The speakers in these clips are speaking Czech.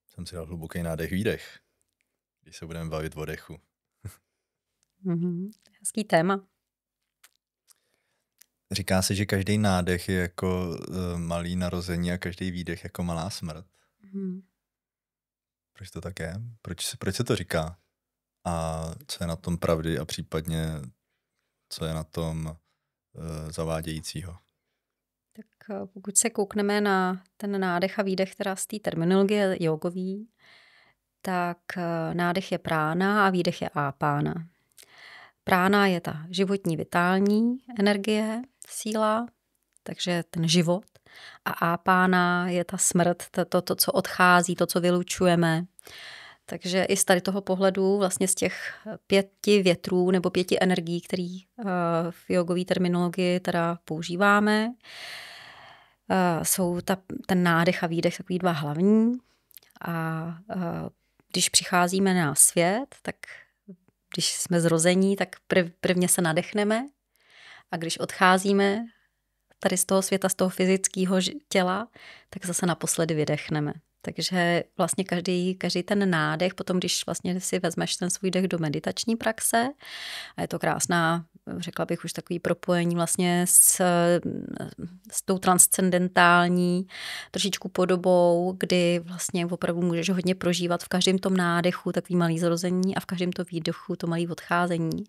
Jsem si dal hluboký nádech, výdech, když se budeme bavit o dechu. Hezký téma. Říká se, že každý nádech je jako malý narození a každý výdech jako malá smrt. Proč to tak je? Proč se to říká? A co je na tom pravdy a případně co je na tom zavádějícího? Tak pokud se koukneme na ten nádech a výdech, teda z té terminologie jogový, tak nádech je prána a výdech je ápána. Prána je ta životní vitální energie, síla, takže ten život. A ápána je ta smrt, to, co odchází, to, co vylučujeme. Takže i z tady toho pohledu vlastně z těch 5 větrů nebo 5 energií, který v jogové terminologii teda používáme, jsou ten nádech a výdech takový 2 hlavní. A když přicházíme na svět, tak když jsme zrození, tak prvně se nadechneme a když odcházíme tady z toho světa, z toho fyzického těla, tak zase naposledy vydechneme. Takže vlastně každý ten nádech, potom když vlastně si vezmeš ten svůj dech do meditační praxe, a je to krásná, řekla bych už takový propojení vlastně s tou transcendentální trošičku podobou, kdy vlastně opravdu můžeš hodně prožívat v každém tom nádechu takový malý zrození a v každém tom výdechu to malý odcházení.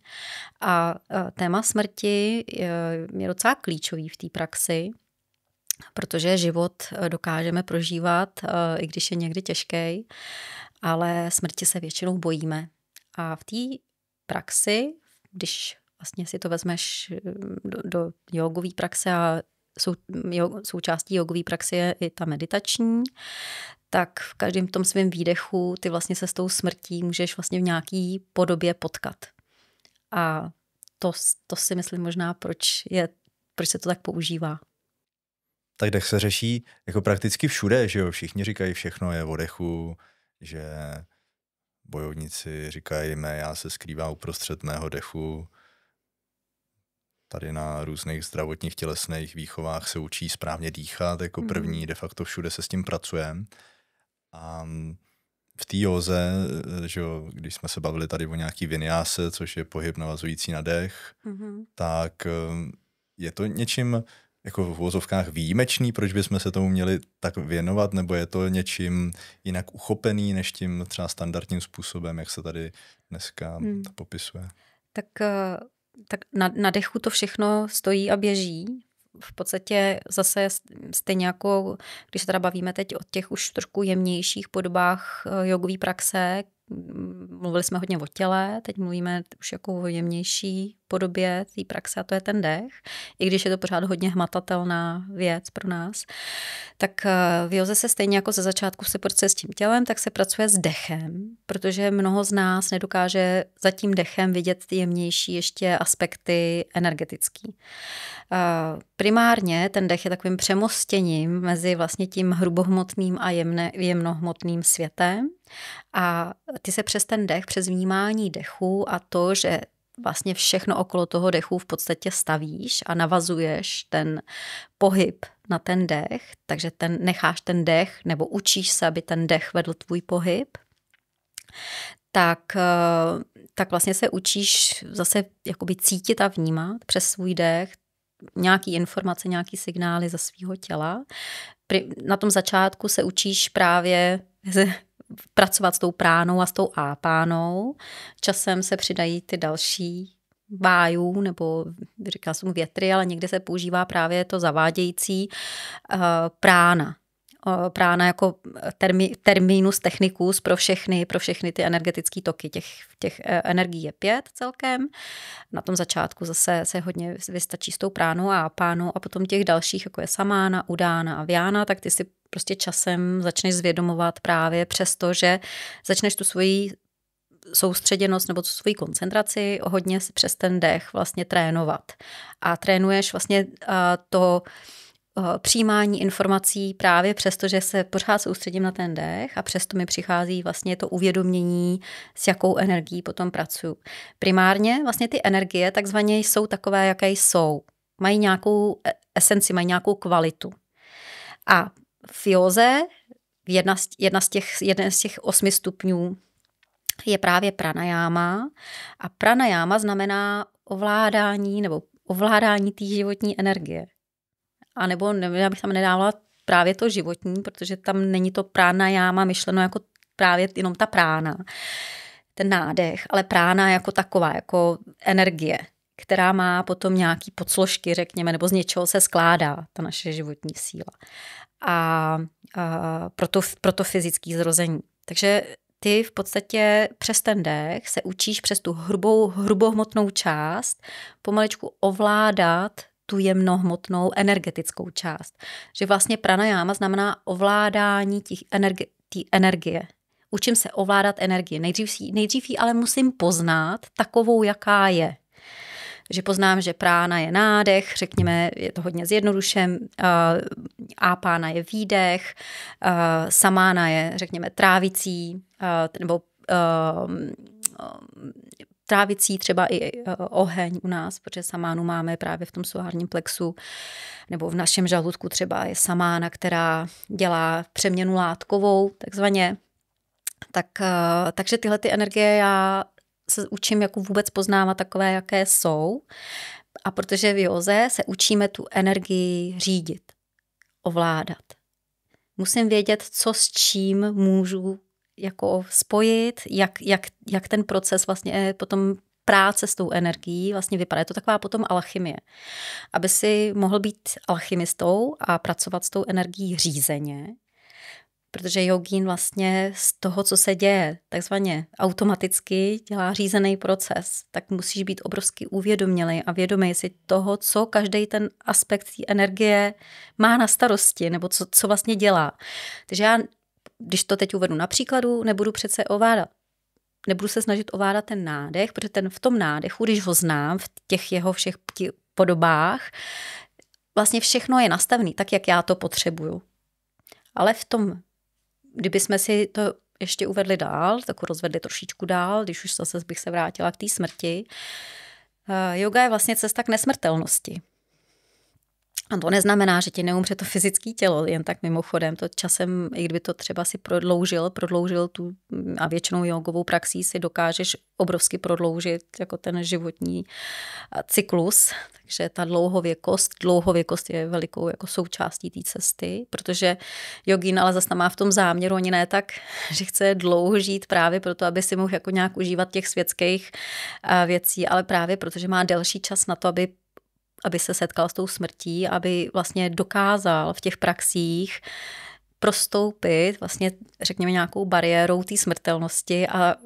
A téma smrti je docela klíčový v té praxi, protože život dokážeme prožívat, i když je někdy těžký, ale smrti se většinou bojíme. A v té praxi, když vlastně si to vezmeš do jogové praxe a součástí jogové praxe je i ta meditační, tak v každém tom svém výdechu ty vlastně se s tou smrtí můžeš vlastně v nějaký podobě potkat. A to si myslím možná, proč se to tak používá. Tak dech se řeší jako prakticky všude, že jo? Všichni říkají, všechno je o dechu, že bojovníci říkají, já se skrývá uprostřed mého dechu. Tady na různých zdravotních tělesných výchovách se učí správně dýchat, jako první, de facto všude se s tím pracuje. A v té józe, že jo, když jsme se bavili tady o nějaký vinyáse, což je pohyb navazující na dech, tak je to něčím jako v uvozovkách výjimečný, proč bychom se tomu měli tak věnovat, nebo je to něčím jinak uchopený, než tím třeba standardním způsobem, jak se tady dneska popisuje? Tak na dechu to všechno stojí a běží. V podstatě zase stejně jako, když se teda bavíme teď o těch už trošku jemnějších podobách jogové praxe, mluvili jsme hodně o těle, teď mluvíme už jako o jemnější podobě té praxe a to je ten dech. I když je to pořád hodně hmatatelná věc pro nás, tak v józe se stejně jako ze začátku se pracuje s tím tělem, tak se pracuje s dechem, protože mnoho z nás nedokáže za tím dechem vidět ty jemnější ještě aspekty energetický. Primárně ten dech je takovým přemostěním mezi vlastně tím hrubohmotným a jemnohmotným světem a ty se přes ten dech, přes vnímání dechu a to, že vlastně všechno okolo toho dechu v podstatě stavíš a navazuješ ten pohyb na ten dech, takže necháš ten dech nebo učíš se, aby ten dech vedl tvůj pohyb, tak vlastně se učíš zase jakoby cítit a vnímat přes svůj dech nějaký informace, nějaký signály ze svého těla. Na tom začátku se učíš právě pracovat s tou pránou a s tou ápánou. Časem se přidají ty další vájů, nebo říkala jsem větry, ale někde se používá právě to zavádějící prána. Prána jako terminus technicus pro všechny ty energetické toky. Těch energií je 5 celkem. Na tom začátku zase se hodně vystačí s tou pránou a ápánou a potom těch dalších, jako je samána, udána a vyána, tak ty si prostě časem začneš zvědomovat právě přesto, že začneš tu svoji soustředěnost nebo tu svoji koncentraci hodně přes ten dech vlastně trénovat. A trénuješ vlastně to přijímání informací právě přesto, že se pořád soustředím na ten dech a přesto mi přichází vlastně to uvědomění, s jakou energií potom pracuju. Primárně vlastně ty energie takzvaně jsou takové, jaké jsou. mají nějakou esenci, mají nějakou kvalitu. A v józe jeden z těch 8 stupňů je právě pranajáma. A pranajáma znamená ovládání té životní energie. A nebo já bych tam nedávala právě to životní, protože tam není to pranajáma myšleno jako právě jenom ta prána, ten nádech, ale prána jako taková, jako energie, která má potom nějaký podsložky, řekněme, nebo z něčeho se skládá ta naše životní síla. A proto fyzické zrození. Takže ty v podstatě přes ten dech se učíš přes tu hrubohmotnou část pomaličku ovládat tu jemnohmotnou energetickou část. Že vlastně pranajáma znamená ovládání té energie. Učím se ovládat energii. Nejdřív ji ale musím poznat takovou, jaká je. Že poznám, že prána je nádech, řekněme, je to hodně zjednodušen, ápána je výdech, samána je, řekněme, trávicí, nebo trávicí třeba i oheň u nás, protože samánu máme právě v tom solárním plexu, nebo v našem žaludku třeba je samána, která dělá přeměnu látkovou, takzvaně. Takže tyhle ty energie já se učím jako vůbec poznávat takové, jaké jsou. A protože v józe se učíme tu energii řídit, ovládat. Musím vědět, co s čím můžu jako spojit, jak ten proces vlastně potom práce s tou energií vlastně vypadá. Je to taková potom alchymie. Aby si mohl být alchymistou a pracovat s tou energií řízeně, protože jogín vlastně z toho, co se děje, takzvaně automaticky dělá řízený proces, tak musíš být obrovsky uvědomělý a vědomý si toho, co každý ten aspekt té energie má na starosti, nebo co vlastně dělá. Takže já, když to teď uvedu na příkladu, nebudu se snažit ovládat ten nádech, protože v tom nádechu, když ho znám v těch jeho všech podobách, vlastně všechno je nastavené tak, jak já to potřebuju. Ale v tom, kdyby jsme si to ještě uvedli dál, tak rozvedli trošičku dál, když už zase bych se vrátila k té smrti. Yoga je vlastně cesta k nesmrtelnosti. A to neznamená, že ti neumře to fyzické tělo, jen tak mimochodem. To časem, i kdyby to třeba si prodloužil tu, a většinou jogovou praxí si dokážeš obrovsky prodloužit jako ten životní cyklus. Takže ta dlouhověkost je velikou jako součástí té cesty, protože jogín ale zase má v tom záměru ani ne tak, že chce dlouho žít právě proto, aby si mohl jako nějak užívat těch světských věcí, ale právě protože má delší čas na to, aby se setkal s tou smrtí, aby vlastně dokázal v těch praxích prostoupit vlastně, řekněme, nějakou bariérou té smrtelnosti a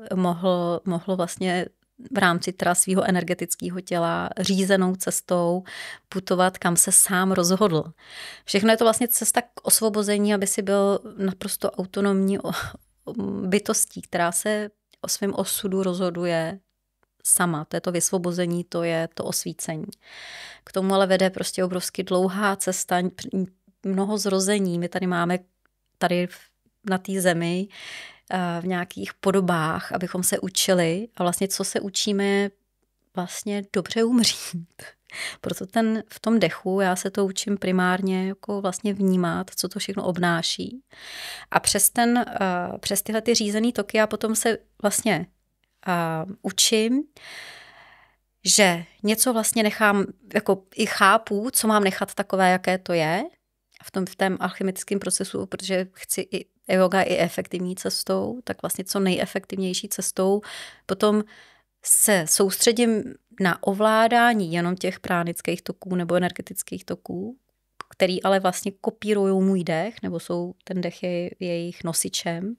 mohl vlastně v rámci teda svého energetického těla řízenou cestou putovat, kam se sám rozhodl. Všechno je to vlastně cesta k osvobození, aby si byl naprosto autonomní bytostí, která se o svém osudu rozhoduje sama. To je to vysvobození, to je to osvícení. K tomu ale vede prostě obrovsky dlouhá cesta, mnoho zrození. My tady máme na té zemi v nějakých podobách, abychom se učili a vlastně co se učíme, vlastně dobře umřít. Proto v tom dechu já se to učím primárně jako vlastně vnímat, co to všechno obnáší. A přes tyhle ty řízený toky já potom se vlastně učím, že něco vlastně nechám, jako i chápu, co mám nechat takové, jaké to je v tom alchymickém procesu, protože chci yoga i efektivní cestou, tak vlastně co nejefektivnější cestou. Potom se soustředím na ovládání jenom těch pránických toků nebo energetických toků, který ale vlastně kopírují můj dech, nebo ten dech je jejich nosičem.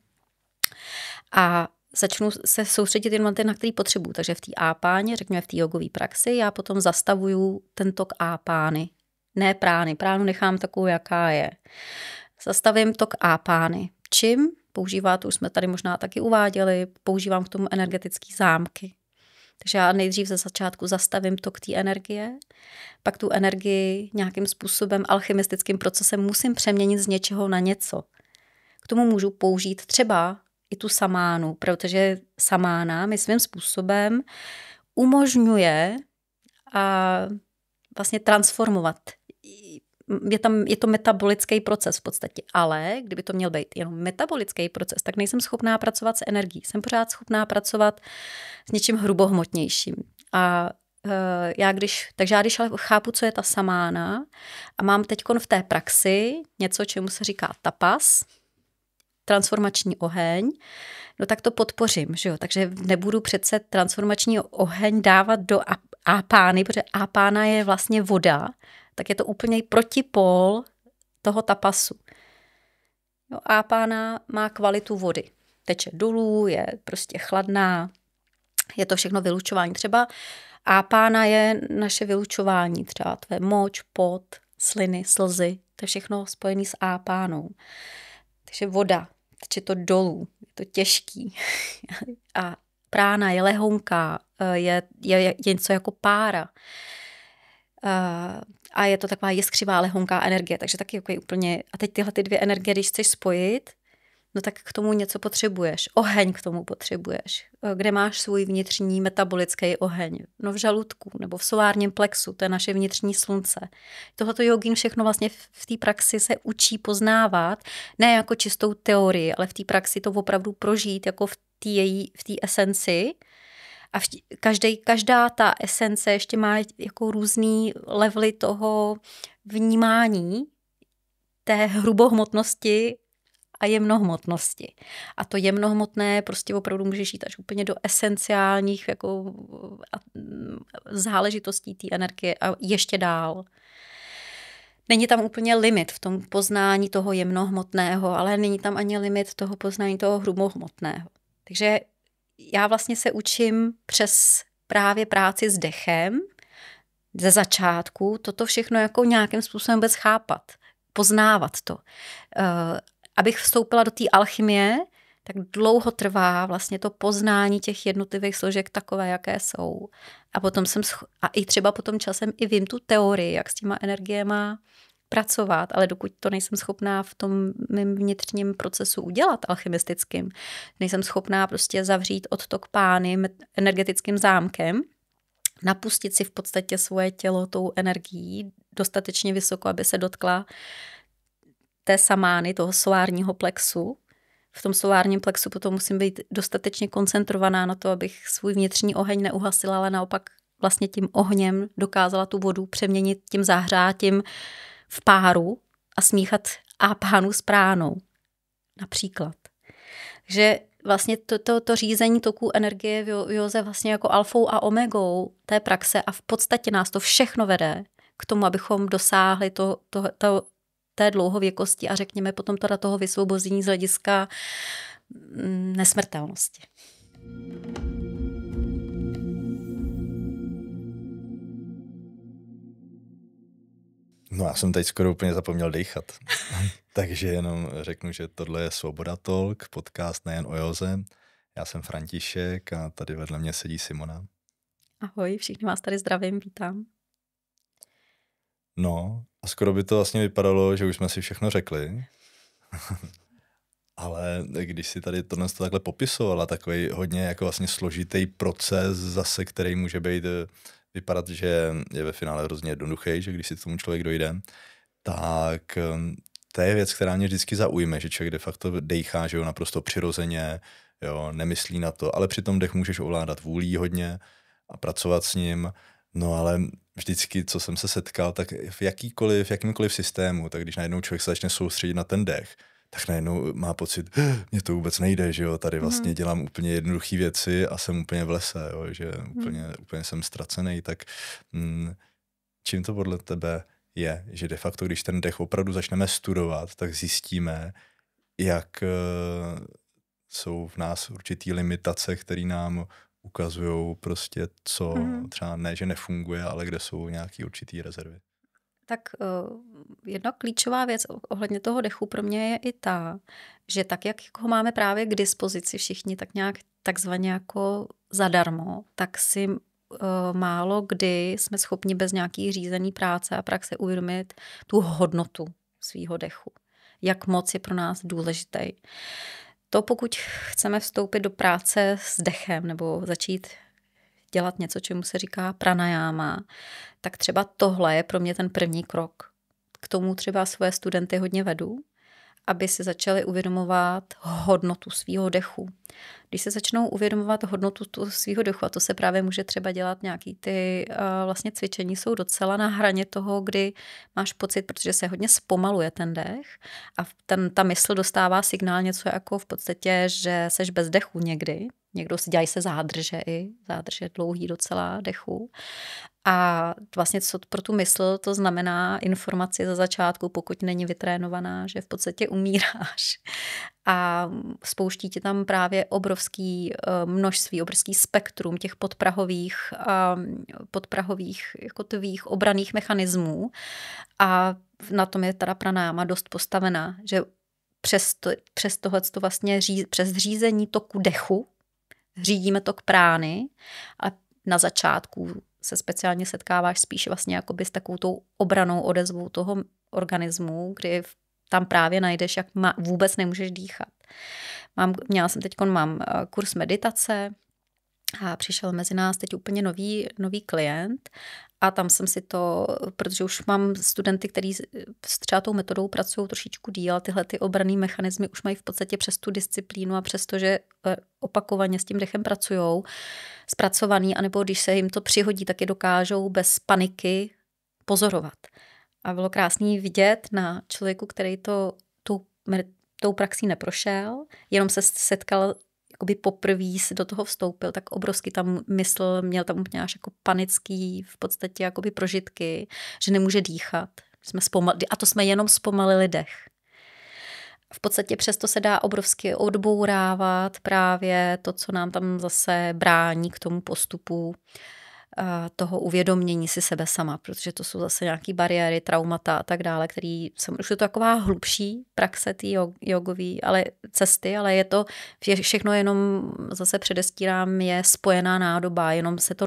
A začnu se soustředit jenom na ty, na který potřebuju. Takže v té ápáně, řekněme v té jogové praxi, já potom zastavuju ten tok ápány. Ne prány. Pránu nechám takovou, jaká je. Zastavím tok ápány. Čím? To už jsme tady možná taky uváděli, používám k tomu energetické zámky. Takže já nejdřív ze začátku zastavím tok té energie, pak tu energii nějakým způsobem alchymistickým procesem musím přeměnit z něčeho na něco. K tomu můžu použít třeba i tu samánu, protože samána mi svým způsobem umožňuje vlastně transformovat. Je to metabolický proces v podstatě, ale kdyby to měl být jenom metabolický proces, tak nejsem schopná pracovat s energií. Jsem pořád schopná pracovat s něčím hrubohmotnějším. Takže já když ale chápu, co je ta samána a mám teďkon v té praxi něco, čemu se říká tapas, transformační oheň, no tak to podpořím, že jo? Takže nebudu přece transformační oheň dávat do ápány, protože ápána je vlastně voda, tak je to úplně protipól toho tapasu. No, ápána má kvalitu vody. Teče dolů, je prostě chladná, je to všechno vylučování. Třeba ápána je naše vylučování, třeba tvé moč, pot, sliny, slzy, to je všechno spojené s ápánou. Takže voda, teče to dolů, je to těžký. A prána je lehonká, je něco jako pára. A je to taková jiskřivá, lehonká energie, takže taky jako úplně... A teď tyhle dvě energie, když chceš spojit, no tak k tomu něco potřebuješ. Oheň k tomu potřebuješ. Kde máš svůj vnitřní metabolický oheň? No v žaludku nebo v solárním plexu, to je naše vnitřní slunce. Tohleto jogín všechno vlastně v té praxi se učí poznávat, ne jako čistou teorii, ale v té praxi to opravdu prožít jako v té esenci. A každá ta esence ještě má jako různý levely toho vnímání té hrubohmotnosti a jemnohmotnosti. A to jemnohmotné prostě opravdu můžeš jít až úplně do esenciálních jako záležitostí té energie a ještě dál. Není tam úplně limit v tom poznání toho jemnohmotného, ale není tam ani limit toho poznání toho hrubohmotného. Takže já vlastně se učím přes právě práci s dechem ze začátku toto všechno jako nějakým způsobem vůbec chápat, poznávat to. Abych vstoupila do té alchymie, tak dlouho trvá vlastně to poznání těch jednotlivých složek takové, jaké jsou. A potom a i třeba potom časem i vím tu teorii, jak s těma energiema pracovat, ale dokud to nejsem schopná v tom mým vnitřním procesu udělat alchymistickým, nejsem schopná prostě zavřít odtok pány energetickým zámkem, napustit si v podstatě svoje tělo tou energií dostatečně vysoko, aby se dotkla té samány, toho solárního plexu. V tom solárním plexu potom musím být dostatečně koncentrovaná na to, abych svůj vnitřní oheň neuhasila, ale naopak vlastně tím ohněm dokázala tu vodu přeměnit tím zahřátím v páru a smíchat ápánu s pránou. Například. Takže vlastně to řízení toků energie v józe vlastně jako alfou a omegou té praxe a v podstatě nás to všechno vede k tomu, abychom dosáhli té dlouhověkosti a řekněme potom teda toho vysvobození z hlediska nesmrtelnosti. No já jsem teď skoro úplně zapomněl dýchat. Takže jenom řeknu, že tohle je Svoboda Talk, podcast nejen o józe. Já jsem František a tady vedle mě sedí Simona. Ahoj, všichni vás tady zdravím, vítám. No a skoro by to vlastně vypadalo, že už jsme si všechno řekli. Ale když si tady tohle takhle popisovala, takový hodně jako vlastně složitý proces zase, který může vypadat, že je ve finále hrozně jednoduchý, že když si k tomu člověk dojde, tak to je věc, která mě vždycky zaujme, že člověk de facto dejchá, že jo, naprosto přirozeně, jo, nemyslí na to, ale při tom dech můžeš ovládat vůlí hodně a pracovat s ním. No ale vždycky, co jsem se setkal, tak v jakýmkoliv systému, tak když najednou člověk se začne soustředit na ten dech, tak najednou má pocit, mně to vůbec nejde, že jo, tady vlastně dělám úplně jednoduché věci a jsem úplně v lese, jo, že úplně jsem ztracený, tak čím to podle tebe je, že de facto, když ten dech opravdu začneme studovat, tak zjistíme, jak jsou v nás určitý limitace, které nám ukazují prostě, co třeba ne, že nefunguje, ale kde jsou nějaký určitý rezervy. Tak jedna klíčová věc ohledně toho dechu pro mě je i ta, že tak, jak ho máme právě k dispozici všichni, tak nějak takzvaně jako zadarmo, tak si málo kdy jsme schopni bez nějaký řízený práce a praxe uvědomit tu hodnotu svýho dechu. Jak moc je pro nás důležitý. To pokud chceme vstoupit do práce s dechem nebo začít dělat něco, čemu se říká pranayama, tak třeba tohle je pro mě ten první krok. K tomu třeba svoje studenty hodně vedu, aby si začali uvědomovat hodnotu svýho dechu. Když se začnou uvědomovat hodnotu svýho dechu, a to se právě může třeba dělat nějaký ty vlastně cvičení, jsou docela na hraně toho, kdy máš pocit, protože se hodně zpomaluje ten dech a ta mysl dostává signál něco jako v podstatě, že seš bez dechu někdy. Někdo si dělají se zádrže dlouhý docela dechu. A vlastně co pro tu mysl to znamená informaci za začátku, pokud není vytrénovaná, že v podstatě umíráš. A spouští ti tam právě obrovský množství, obrovský spektrum těch podprahových jako tvých obranných mechanismů. A na tom je teda pranayama dost postavená, že přes tohleto vlastně přes řízení toku dechu řídíme tok prány a na začátku se speciálně setkáváš spíš vlastně jakoby s takovou tou obranou odezvou toho organismu, kdy tam právě najdeš, jak vůbec nemůžeš dýchat. Mám kurz meditace a přišel mezi nás teď úplně nový klient a tam jsem si to, protože už mám studenty, kteří s třeba tou metodou pracují trošičku díl, tyhle ty obranné mechanismy už mají v podstatě přes tu disciplínu a přes to, že opakovaně s tím dechem pracujou, zpracovaný, anebo když se jim to přihodí, tak je dokážou bez paniky pozorovat. A bylo krásný vidět na člověku, který tou praxí neprošel, jenom se setkal jakoby poprvé do toho vstoupil, tak obrovsky tam měl tam úplně až jako panický v podstatě jakoby prožitky, že nemůže dýchat. A to jsme jenom zpomalili dech. V podstatě přesto se dá obrovsky odbourávat právě to, co nám tam zase brání k tomu postupu toho uvědomění si sebe sama, protože to jsou zase nějaké bariéry, traumata a tak dále, který už je to taková hlubší praxe té jogový cesty, ale je to všechno jenom, zase předestírám, je spojená nádoba, jenom se to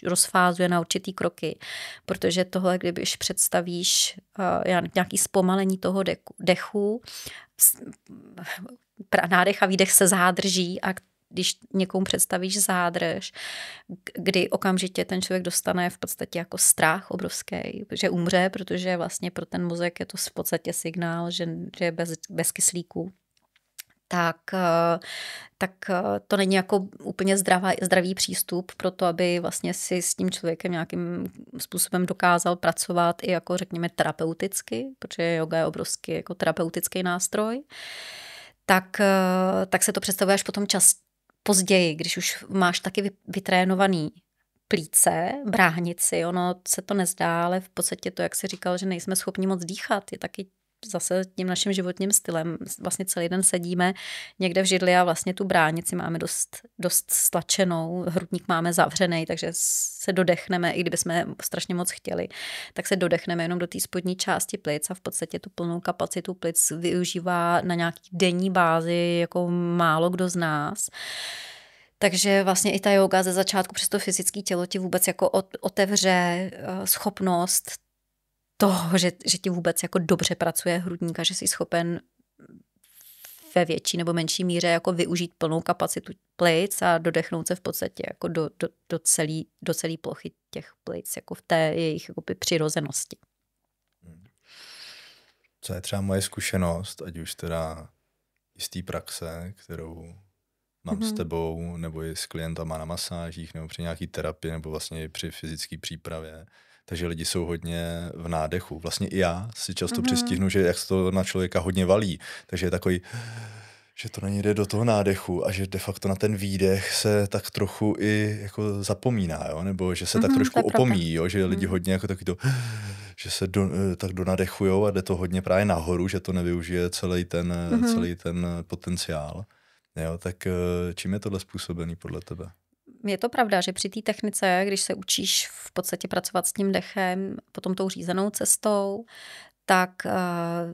rozfázuje na určitý kroky, protože tohle, když představíš nějaký zpomalení toho dechu, nádech a výdech se zádrží a když někomu představíš zádrž, kdy okamžitě ten člověk dostane v podstatě jako strach obrovský, že umře, protože vlastně pro ten mozek je to v podstatě signál, že je bez kyslíku. Tak to není jako úplně zdravý přístup pro to, aby vlastně si s tím člověkem nějakým způsobem dokázal pracovat i jako řekněme terapeuticky, protože yoga je obrovský jako terapeutický nástroj. Tak se to představuje až potom později, když už máš taky vytrénovaný plíce, bráhnici, ono se to nezdá, ale v podstatě to, jak jsi říkal, že nejsme schopni moc dýchat, je taky zase tím naším životním stylem. Vlastně celý den sedíme někde v židli a vlastně tu bránici máme dost stlačenou, hrudník máme zavřený, takže se dodechneme, i kdyby jsme strašně moc chtěli, tak se dodechneme jenom do té spodní části plic a v podstatě tu plnou kapacitu plic využívá na nějaký denní bázi jako málo kdo z nás. Takže vlastně i ta yoga ze začátku přes to fyzické tělo ti vůbec jako otevře schopnost toho, že ti vůbec jako dobře pracuje hrudník a že jsi schopen ve větší nebo menší míře jako využít plnou kapacitu plic a dodechnout se v podstatě jako do celé plochy těch plic, jako v té jejich jako přirozenosti. Co je třeba moje zkušenost, ať už teda z té praxe, kterou mám s tebou, nebo i s klientama na masážích, nebo při nějaký terapii, nebo vlastně i při fyzické přípravě. Takže lidi jsou hodně v nádechu. Vlastně i já si často přistihnu, že jak se to na člověka hodně valí. Takže je takový, že to není jde do toho nádechu a že de facto na ten výdech se tak trochu i jako zapomíná, jo? Nebo že se tak trošku opomíjí, jo? Že lidi hodně jako taky to, že se tak donadechujou a jde to hodně právě nahoru, že to nevyužije celý ten potenciál. Jo? Tak čím je tohle způsobený podle tebe? Je to pravda, že při té technice, když se učíš v podstatě pracovat s tím dechem, potom tou řízenou cestou, tak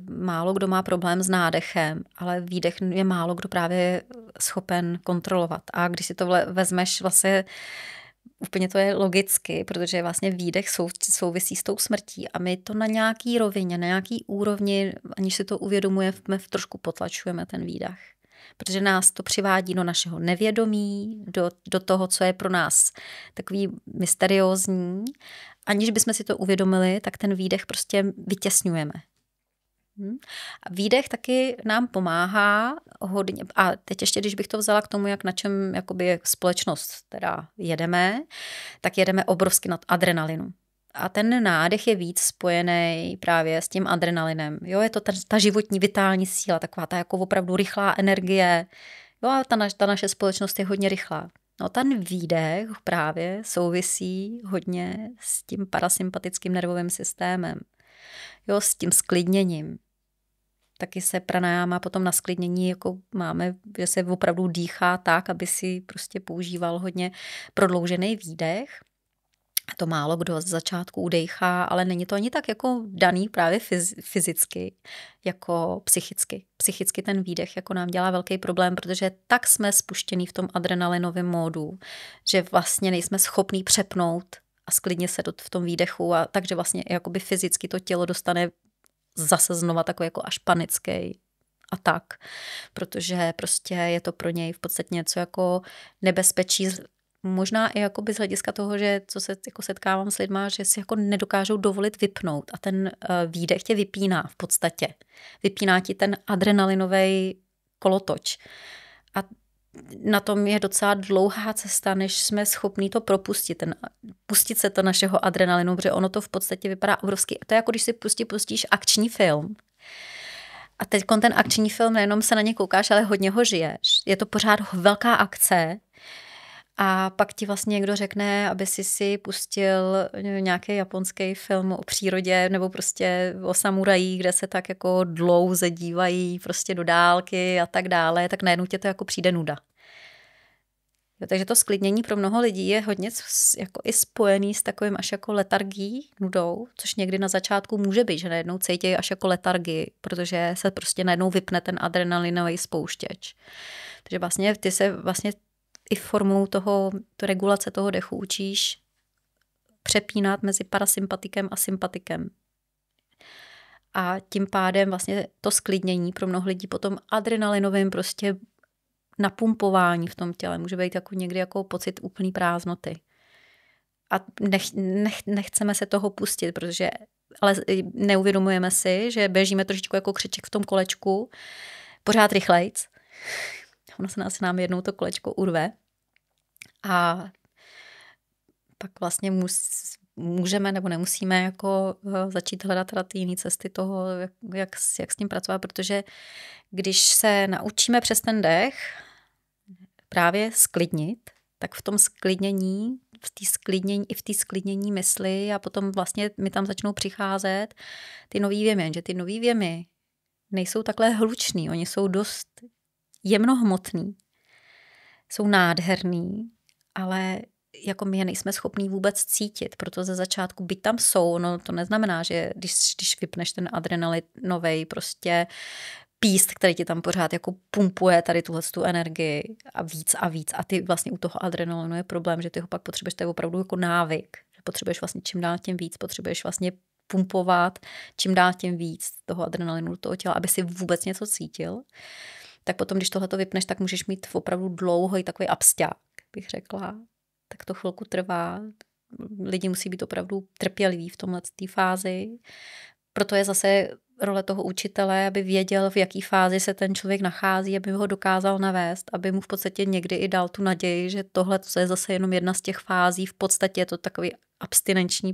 málo kdo má problém s nádechem, ale výdech je málo kdo právě schopen kontrolovat. A když si to vezmeš vlastně, úplně to je logicky, protože vlastně výdech souvisí s tou smrtí a my to na nějaký rovině, na nějaký úrovni, aniž si to uvědomujeme, trošku potlačujeme ten výdech. Protože nás to přivádí do našeho nevědomí, do toho, co je pro nás takový mysteriózní. Aniž bychom si to uvědomili, tak ten výdech prostě vytěsňujeme. A výdech taky nám pomáhá hodně. A teď ještě, když bych to vzala k tomu, jak na čem jakoby společnost teda jedeme, tak jedeme obrovsky nad adrenalinu. A ten nádech je víc spojený právě s tím adrenalinem. Jo, je to ta životní vitální síla, taková ta jako opravdu rychlá energie. Jo, a ta naše společnost je hodně rychlá. No ten výdech právě souvisí hodně s tím parasympatickým nervovým systémem. Jo, s tím sklidněním. Taky se pranayama potom na sklidnění jako máme, že se opravdu dýchá tak, aby si prostě používal hodně prodloužený výdech. A to málo kdo z začátku udejchá, ale není to ani tak jako daný právě fyzicky, jako psychicky. Psychicky ten výdech jako nám dělá velký problém, protože tak jsme spuštění v tom adrenalinovém módu, že vlastně nejsme schopní přepnout a sklidně se v tom výdechu, a takže vlastně jakoby fyzicky to tělo dostane zase znova takový jako až panický atak, protože prostě je to pro něj v podstatě něco jako nebezpečí, možná i jakoby z hlediska toho, že co se jako setkávám s lidma, že si jako nedokážou dovolit vypnout a ten výdech tě vypíná v podstatě. Vypíná ti ten adrenalinový kolotoč. A na tom je docela dlouhá cesta, než jsme schopní to propustit, pustit se to našeho adrenalinu, protože ono to v podstatě vypadá obrovsky. To je jako když si pustíš akční film. A teď ten akční film, nejenom se na ně koukáš, ale hodně ho žiješ. Je to pořád velká akce. A pak ti vlastně někdo řekne, aby si pustil nějaký japonský film o přírodě nebo prostě o samurajích, kde se tak jako dlouze dívají prostě do dálky a tak dále, tak najednou tě to jako přijde nuda. Jo, takže to sklidnění pro mnoho lidí je hodně jako i spojený s takovým až jako letargií, nudou, což někdy na začátku může být, že najednou cítí až jako letargii, protože se prostě najednou vypne ten adrenalinový spouštěč. Takže vlastně ty se vlastně i formou regulace toho dechu učíš přepínat mezi parasympatikem a sympatikem. A tím pádem vlastně to sklidnění pro mnoho lidí potom adrenalinovým prostě napumpování v tom těle může být jako někdy jako pocit úplný prázdnoty. A nechceme se toho pustit, protože ale neuvědomujeme si, že běžíme trošičku jako křeček v tom kolečku, pořád rychlejc. Ono se nám jednou to kolečko urve a pak vlastně můžeme nebo nemusíme jako začít hledat teda ty jiné cesty toho, jak s tím pracovat, protože když se naučíme přes ten dech právě sklidnit, tak v tom sklidnění, v té sklidnění mysli a potom vlastně mi tam začnou přicházet ty nový věmy, že ty nový věmy nejsou takhle hlučný, oni jsou dost jemnohmotný, jsou nádherný, ale jako my je nejsme schopní vůbec cítit, proto ze začátku, byť tam jsou, no to neznamená, že když vypneš ten adrenalinovej prostě píst, který ti tam pořád jako pumpuje tady tu energii a víc a víc. A ty vlastně u toho adrenalinu je problém, že ty ho pak potřebuješ, to je opravdu jako návyk. Že potřebuješ vlastně čím dál tím víc, potřebuješ vlastně pumpovat čím dál tím víc toho adrenalinu do toho těla, aby si vůbec něco cítil. Tak potom, když tohleto vypneš, tak můžeš mít opravdu dlouhý takový absťák, bych řekla. Tak to chvilku trvá. Lidi musí být opravdu trpěliví v tomhle fázi. Proto je zase role toho učitele, aby věděl, v jaký fázi se ten člověk nachází, aby ho dokázal navést, aby mu v podstatě někdy i dal tu naději, že tohle je zase jenom jedna z těch fází. V podstatě je to takový abstinenční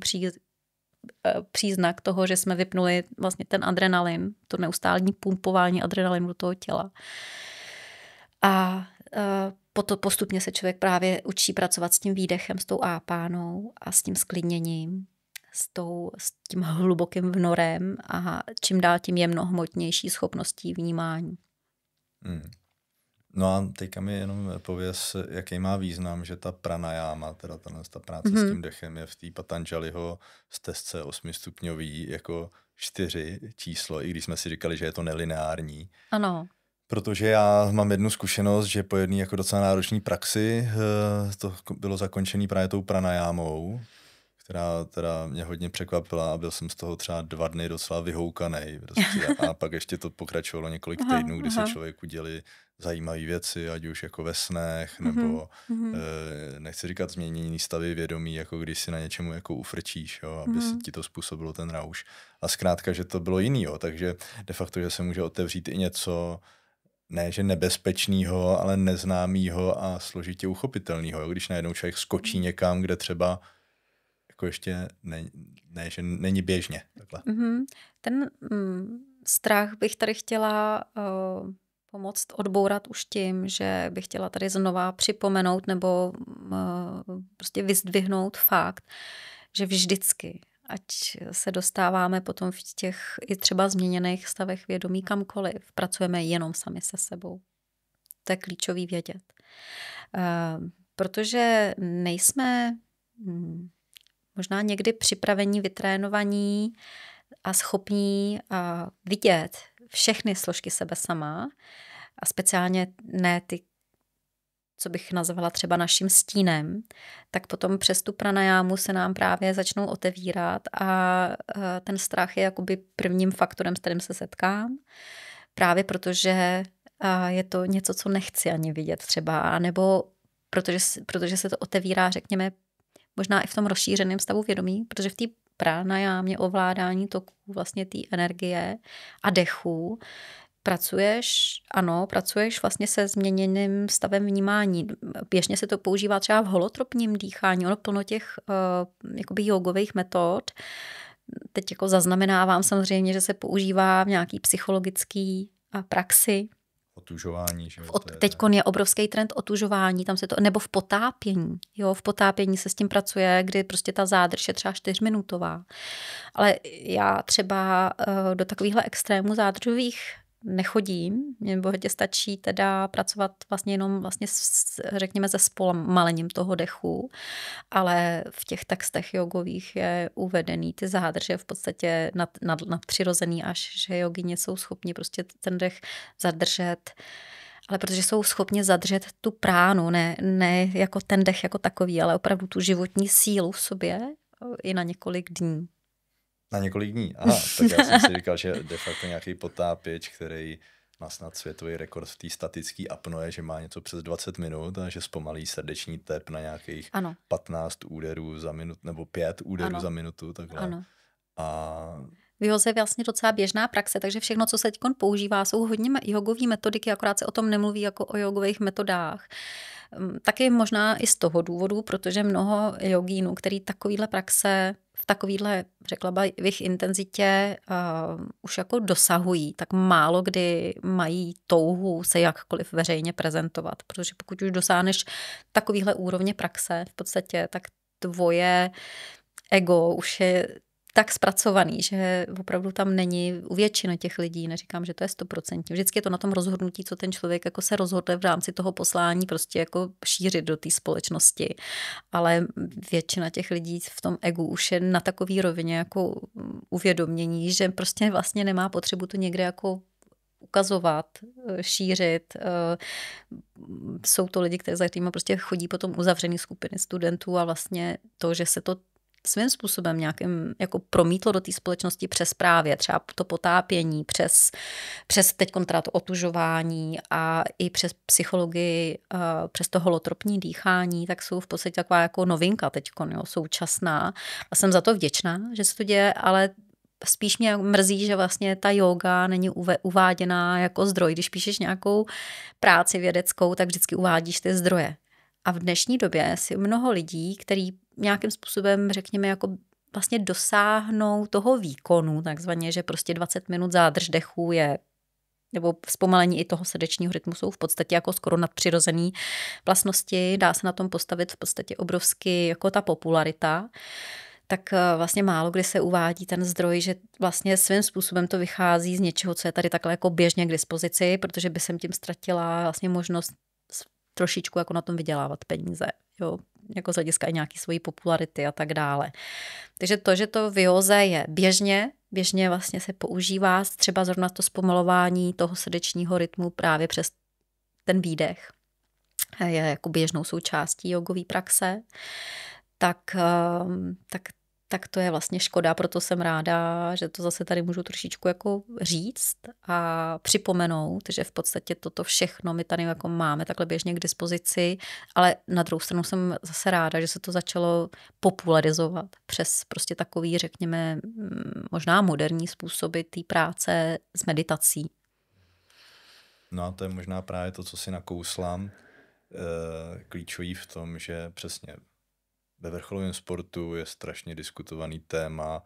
příznak toho, že jsme vypnuli vlastně ten adrenalin, to neustálý pumpování adrenalinu do toho těla. A postupně se člověk právě učí pracovat s tím výdechem, s tou ápánou a s tím sklidněním, s tím hlubokým vnorem a čím dál tím jemnohmotnější schopností vnímání. No a teďka mi jenom pověz, jaký má význam, že ta pranayama, teda ta práce s tím dechem je v té Patanjaliho stezce 8stupňový jako 4 číslo, i když jsme si říkali, že je to nelineární. Ano. Protože já mám jednu zkušenost, že po jedné jako docela náročné praxi to bylo zakončené právě tou pranajámou, která teda mě hodně překvapila a byl jsem z toho třeba 2 dny docela vyhoukanej. Prostě. A pak ještě to pokračovalo několik týdnů, kdy se člověku děli zajímavé věci, ať už jako ve snech, nebo nechci říkat změnění stavy vědomí, jako když si na něčemu jako ufrčíš, jo, aby si ti to způsobilo ten rauš. A zkrátka, že to bylo jiný, jo, takže de facto, že se může otevřít i něco, ne že nebezpečného, ale neznámého a složitě uchopitelného. Když najednou člověk skočí někam, kde třeba jako ještě ne, že není běžně. Takhle. Ten strach bych tady chtěla pomoct odbourat už tím, že bych chtěla tady znova připomenout nebo prostě vyzdvihnout fakt, že vždycky, ať se dostáváme potom v těch i třeba změněných stavech vědomí kamkoliv, pracujeme jenom sami se sebou. To je klíčový vědět. Protože nejsme možná někdy připravení, vytrénovaní a schopní vidět všechny složky sebe sama a speciálně ne ty, co bych nazvala třeba naším stínem, tak potom přes tu pranajámu se nám právě začnou otevírat a ten strach je jakoby prvním faktorem, s kterým se setkám, právě protože je to něco, co nechci ani vidět třeba, nebo protože se to otevírá, řekněme, možná i v tom rozšířeném stavu vědomí, protože v té pranajámě ovládání toků vlastně té energie a dechu pracuješ vlastně se změněným stavem vnímání. Běžně se to používá třeba v holotropním dýchání, ono plno těch jakoby jogových metod. Teď jako zaznamenávám samozřejmě, že se používá v nějaký psychologický praxi. Otužování. Že? Teď je obrovský trend otužování, tam se to, nebo v potápění. Jo, v potápění se s tím pracuje, kdy prostě ta zádrž je třeba 4minutová. Ale já třeba do takovýchhle extrémů zádržových nechodím, mě bohatě stačí teda pracovat vlastně jenom vlastně řekněme se zpomalením toho dechu, ale v těch textech jogových je uvedený ty zádrže v podstatě nadpřirozený, až že jogině jsou schopni prostě ten dech zadržet, ale protože jsou schopni zadržet tu pránu, ne jako ten dech jako takový, ale opravdu tu životní sílu v sobě i na několik dní. Na několik dní. Aha, tak já jsem si říkal, že de facto nějaký potápěč, který má snad světový rekord v té statické apnoe, že má něco přes 20 minut a že zpomalí srdeční tep na nějakých 15 úderů za minutu, nebo 5 úderů za minutu. Takhle. Ano. A v józe je vlastně docela běžná praxe, takže všechno, co se teď používá, jsou hodně jogové metodiky, akorát se o tom nemluví jako o jogových metodách. Taky možná i z toho důvodu, protože mnoho jogínů, který takovýhle praxe v takovýhle, řekla bych, intenzitě už jako dosahují, tak málo kdy mají touhu se jakkoliv veřejně prezentovat, protože pokud už dosáhneš takovýhle úrovně praxe v podstatě, tak tvoje ego už je tak zpracovaný, že opravdu tam není u většiny těch lidí, neříkám, že to je 100%. Vždycky je to na tom rozhodnutí, co ten člověk jako se rozhodne v rámci toho poslání prostě jako šířit do té společnosti. Ale většina těch lidí v tom egu už je na takový rovině jako uvědomění, že prostě vlastně nemá potřebu to někde jako ukazovat, šířit. Jsou to lidi, kteří za kterými prostě chodí potom uzavřený skupiny studentů a vlastně to, že se to svým způsobem nějakým jako promítlo do té společnosti přes právě třeba to potápění, přes teď teda to otužování a i přes psychologii, přes to holotropní dýchání, tak jsou v podstatě taková jako novinka teď, současná. A jsem za to vděčná, že se to děje, ale spíš mě mrzí, že vlastně ta jóga není uváděná jako zdroj. Když píšeš nějakou práci vědeckou, tak vždycky uvádíš ty zdroje. A v dnešní době si mnoho lidí, který nějakým způsobem, řekněme, jako vlastně dosáhnou toho výkonu, takzvaně, že prostě 20 minut zádrž dechu je, nebo zpomalení i toho srdečního rytmu jsou v podstatě jako skoro nadpřirozený vlastnosti, dá se na tom postavit v podstatě obrovsky jako ta popularita, tak vlastně málo kdy se uvádí ten zdroj, že vlastně svým způsobem to vychází z něčeho, co je tady takhle jako běžně k dispozici, protože by jsem tím ztratila vlastně možnost trošičku jako na tom vydělávat peníze, jo, jako z hlediska i nějaký svojí popularity a tak dále. Takže to, že to v józe je běžně vlastně se používá třeba zrovna to zpomalování toho srdečního rytmu právě přes ten výdech. Je jako běžnou součástí jogové praxe. tak to je vlastně škoda, proto jsem ráda, že to zase tady můžu trošičku jako říct a připomenout, že v podstatě toto všechno my tady jako máme takhle běžně k dispozici, ale na druhou stranu jsem zase ráda, že se to začalo popularizovat přes prostě takový, řekněme, možná moderní způsoby té práce s meditací. No a to je možná právě to, co si nakousla, klíčový v tom, že přesně ve vrcholovém sportu je strašně diskutovaný téma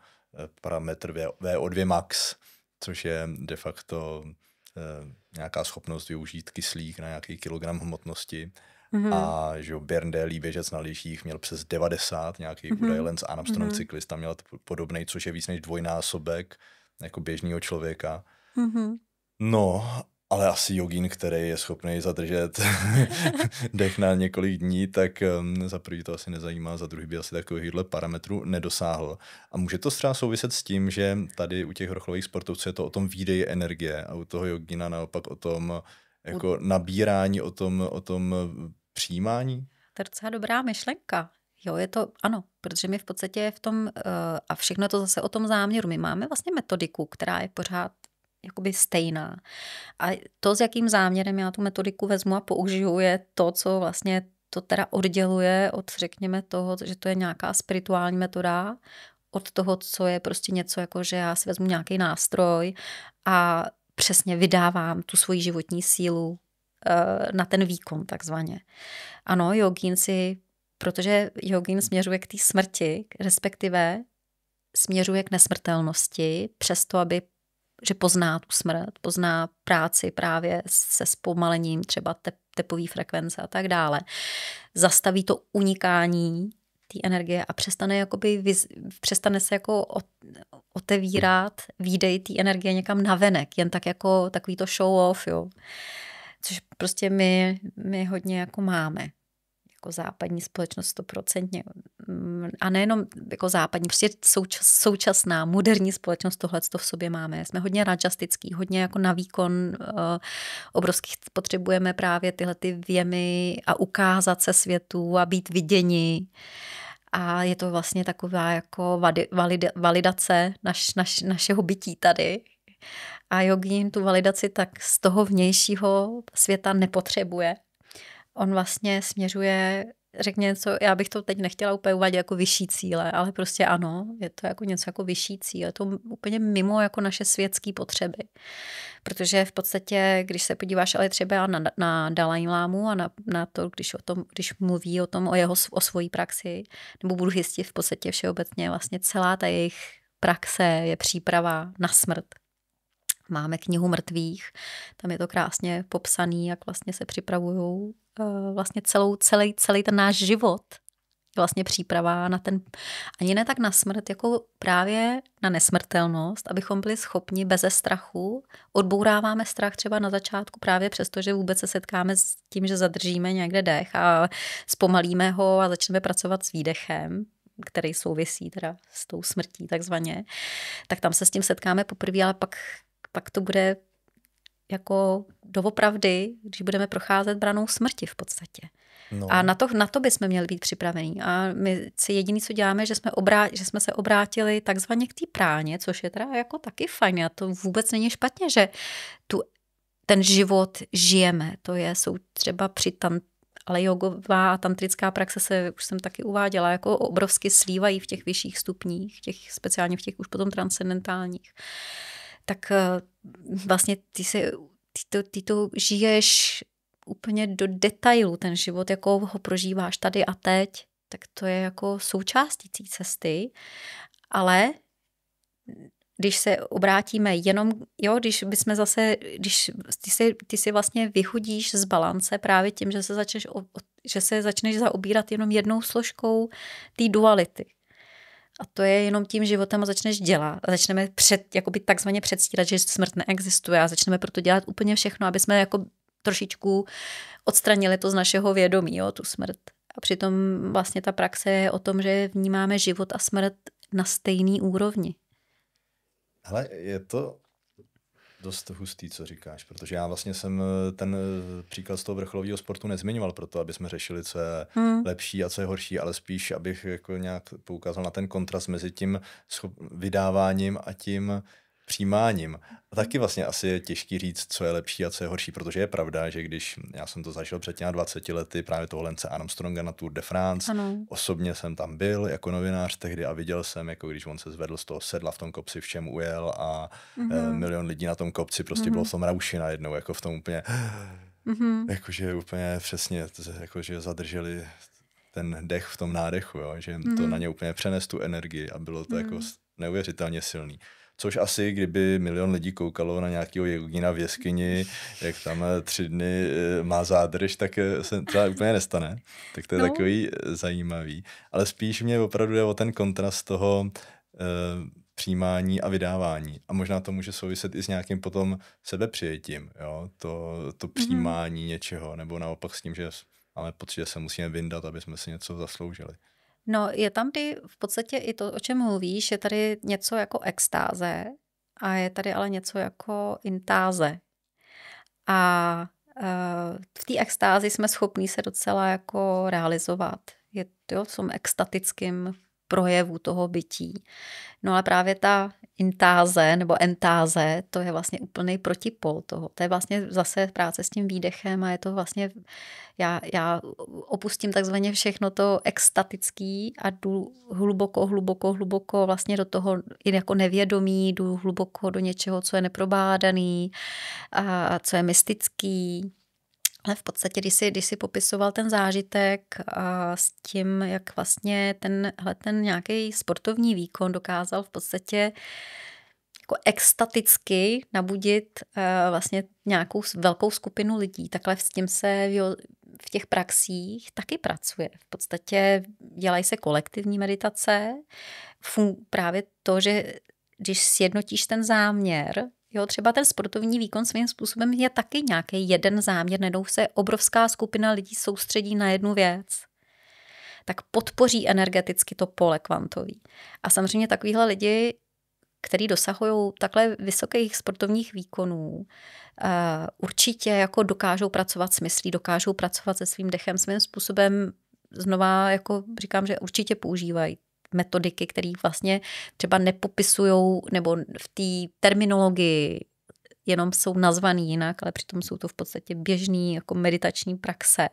parametr VO2 max, což je de facto nějaká schopnost využít kyslík na nějaký kilogram hmotnosti. A že Björn Daly, běžec na lyžích, měl přes 90, nějaký údaj, Lance Armstrong, cyklista, měl podobnej, což je víc než dvojnásobek jako běžného člověka. No, ale asi jogín, který je schopný zadržet dech na několik dní, tak za prvý to asi nezajímá, za druhý by asi takovýhle parametru nedosáhl. A může to třeba souviset s tím, že tady u těch vrcholových sportovců je to o tom výdeji energie a u toho jogína naopak o tom jako nabírání, o tom přijímání? To je docela dobrá myšlenka. Jo, je to, ano, protože my v podstatě v tom, a všechno to zase o tom záměru, my máme vlastně metodiku, která je pořád jakoby stejná. A to, s jakým záměrem já tu metodiku vezmu a použiju, je to, co vlastně to teda odděluje od, řekněme, toho, že to je nějaká spirituální metoda, od toho, co je prostě něco, jako že já si vezmu nějaký nástroj a přesně vydávám tu svoji životní sílu na ten výkon, takzvaně. Ano, protože jogín směřuje k té smrti, respektive směřuje k nesmrtelnosti, přesto, že pozná tu smrt, pozná práci právě se zpomalením třeba tepové frekvence a tak dále. Zastaví to unikání té energie a přestane se jako otevírat výdej té energie někam navenek, jen tak jako takový to show off, jo. Což prostě my hodně jako máme. Jako západní společnost 100%. A nejenom jako západní, prostě současná, moderní společnost tohleto v sobě máme. Jsme hodně rajastický, hodně jako na výkon obrovských potřebujeme právě tyhle ty věmy a ukázat se světu a být viděni. A je to vlastně taková jako validace našeho bytí tady. A jogín tu validaci tak z toho vnějšího světa nepotřebuje. On vlastně směřuje, řekně něco, já bych to teď nechtěla úplně uvádět jako vyšší cíle, ale prostě ano, je to jako něco jako vyšší cíl, je to úplně mimo jako naše světské potřeby. Protože v podstatě, když se podíváš ale třeba na Dalaj Lámu a na to, když mluví o svojí praxi, nebo buddhisti v podstatě všeobecně, vlastně celá ta jejich praxe je příprava na smrt. Máme knihu mrtvých, tam je to krásně popsaný, jak vlastně se připravujou vlastně celý ten náš život. Vlastně příprava na ten, ani ne tak na smrt, jako právě na nesmrtelnost, abychom byli schopni beze strachu. Odbouráváme strach třeba na začátku právě přesto, že vůbec se setkáme s tím, že zadržíme někde dech a zpomalíme ho a začneme pracovat s výdechem, který souvisí teda s tou smrtí takzvaně. Tak tam se s tím setkáme poprvé, ale pak to bude jako doopravdy, když budeme procházet branou smrti v podstatě. No. A na to bychom měli být připravení. A my si jediný, co děláme, že jsme se obrátili takzvaně k té práně, což je teda jako taky fajn. A to vůbec není špatně, že ten život žijeme. To jsou třeba ale jogová a tantrická praxe se, už jsem taky uváděla, jako obrovsky slívají v těch vyšších stupních, speciálně v těch už potom transcendentálních. Tak vlastně ty to žiješ úplně do detailu, ten život, jako ho prožíváš tady a teď, tak to je jako součástí té cesty, ale když se obrátíme jenom, jo, když ty si vlastně vyhodíš z balance právě tím, že se začneš zaobírat jenom jednou složkou té duality. A to je jenom tím životem a začneš dělat. A začneme takzvaně předstírat, že smrt neexistuje a začneme proto dělat úplně všechno, aby jsme jako trošičku odstranili to z našeho vědomí, jo, tu smrt. A přitom vlastně ta praxe je o tom, že vnímáme život a smrt na stejný úrovni. Hele, je to Dost hustý, co říkáš, protože já vlastně jsem ten příklad z toho vrcholového sportu nezmiňoval proto, aby jsme řešili, co je lepší a co je horší, ale spíš, abych jako nějak poukázal na ten kontrast mezi tím vydáváním a tím přijímáním. A taky vlastně asi je těžký říct, co je lepší a co je horší, protože je pravda, že když já jsem to zažil před těmi 20 lety, právě toho Lance Armstronga na Tour de France, osobně jsem tam byl jako novinář tehdy a viděl jsem, jako když on se zvedl z toho sedla v tom kopci, v čem ujel a milion lidí na tom kopci prostě bylo v tom rauši najednou, jako v tom úplně, jakože úplně přesně, jakože zadrželi ten dech v tom nádechu, jo, že to na ně úplně přenes tu energii a bylo to jako neuvěřitelně silný. Což asi, kdyby milion lidí koukalo na nějakého jogína v jeskyni, jak tam 3 dny má zádrž, tak se to úplně nestane. Tak to je takový zajímavý. Ale spíš mě opravdu jde o ten kontrast toho přijímání a vydávání. A možná to může souviset i s nějakým potom sebepřijetím. Jo? To přijímání něčeho, nebo naopak s tím, že máme pocit, že se musíme vyndat, aby jsme si něco zasloužili. No, je tam v podstatě i to, o čem mluvíš, je tady něco jako extáze a je tady ale něco jako intáze. A v té extázi jsme schopní se docela jako realizovat. Je to v tom extatickém projevu toho bytí. No ale právě ta intáze nebo entáze, to je vlastně úplný protipol toho. To je vlastně zase práce s tím výdechem a je to vlastně, já opustím takzvaně všechno to extatický a jdu hluboko vlastně do toho i jako nevědomí, jdu hluboko do něčeho, co je neprobádaný a co je mystický. Ale v podstatě, když si popisoval ten zážitek a s tím, jak vlastně ten nějaký sportovní výkon dokázal v podstatě jako extaticky nabudit vlastně nějakou velkou skupinu lidí. Takhle s tím se v těch praxích taky pracuje. V podstatě dělají se kolektivní meditace. Právě to, že když sjednotíš ten záměr, jo, třeba ten sportovní výkon svým způsobem je taky nějaký jeden záměr, nedou se obrovská skupina lidí soustředí na jednu věc, tak podpoří energeticky to pole kvantový. A samozřejmě takovýhle lidi, kteří dosahují takhle vysokých sportovních výkonů, určitě jako dokážou pracovat s myslí, dokážou pracovat se svým dechem, svým způsobem znova, jako říkám, že určitě používají metodiky, které vlastně třeba nepopisujou, nebo v té terminologii jenom jsou nazvaný jinak, ale přitom jsou to v podstatě běžný jako meditační praxe.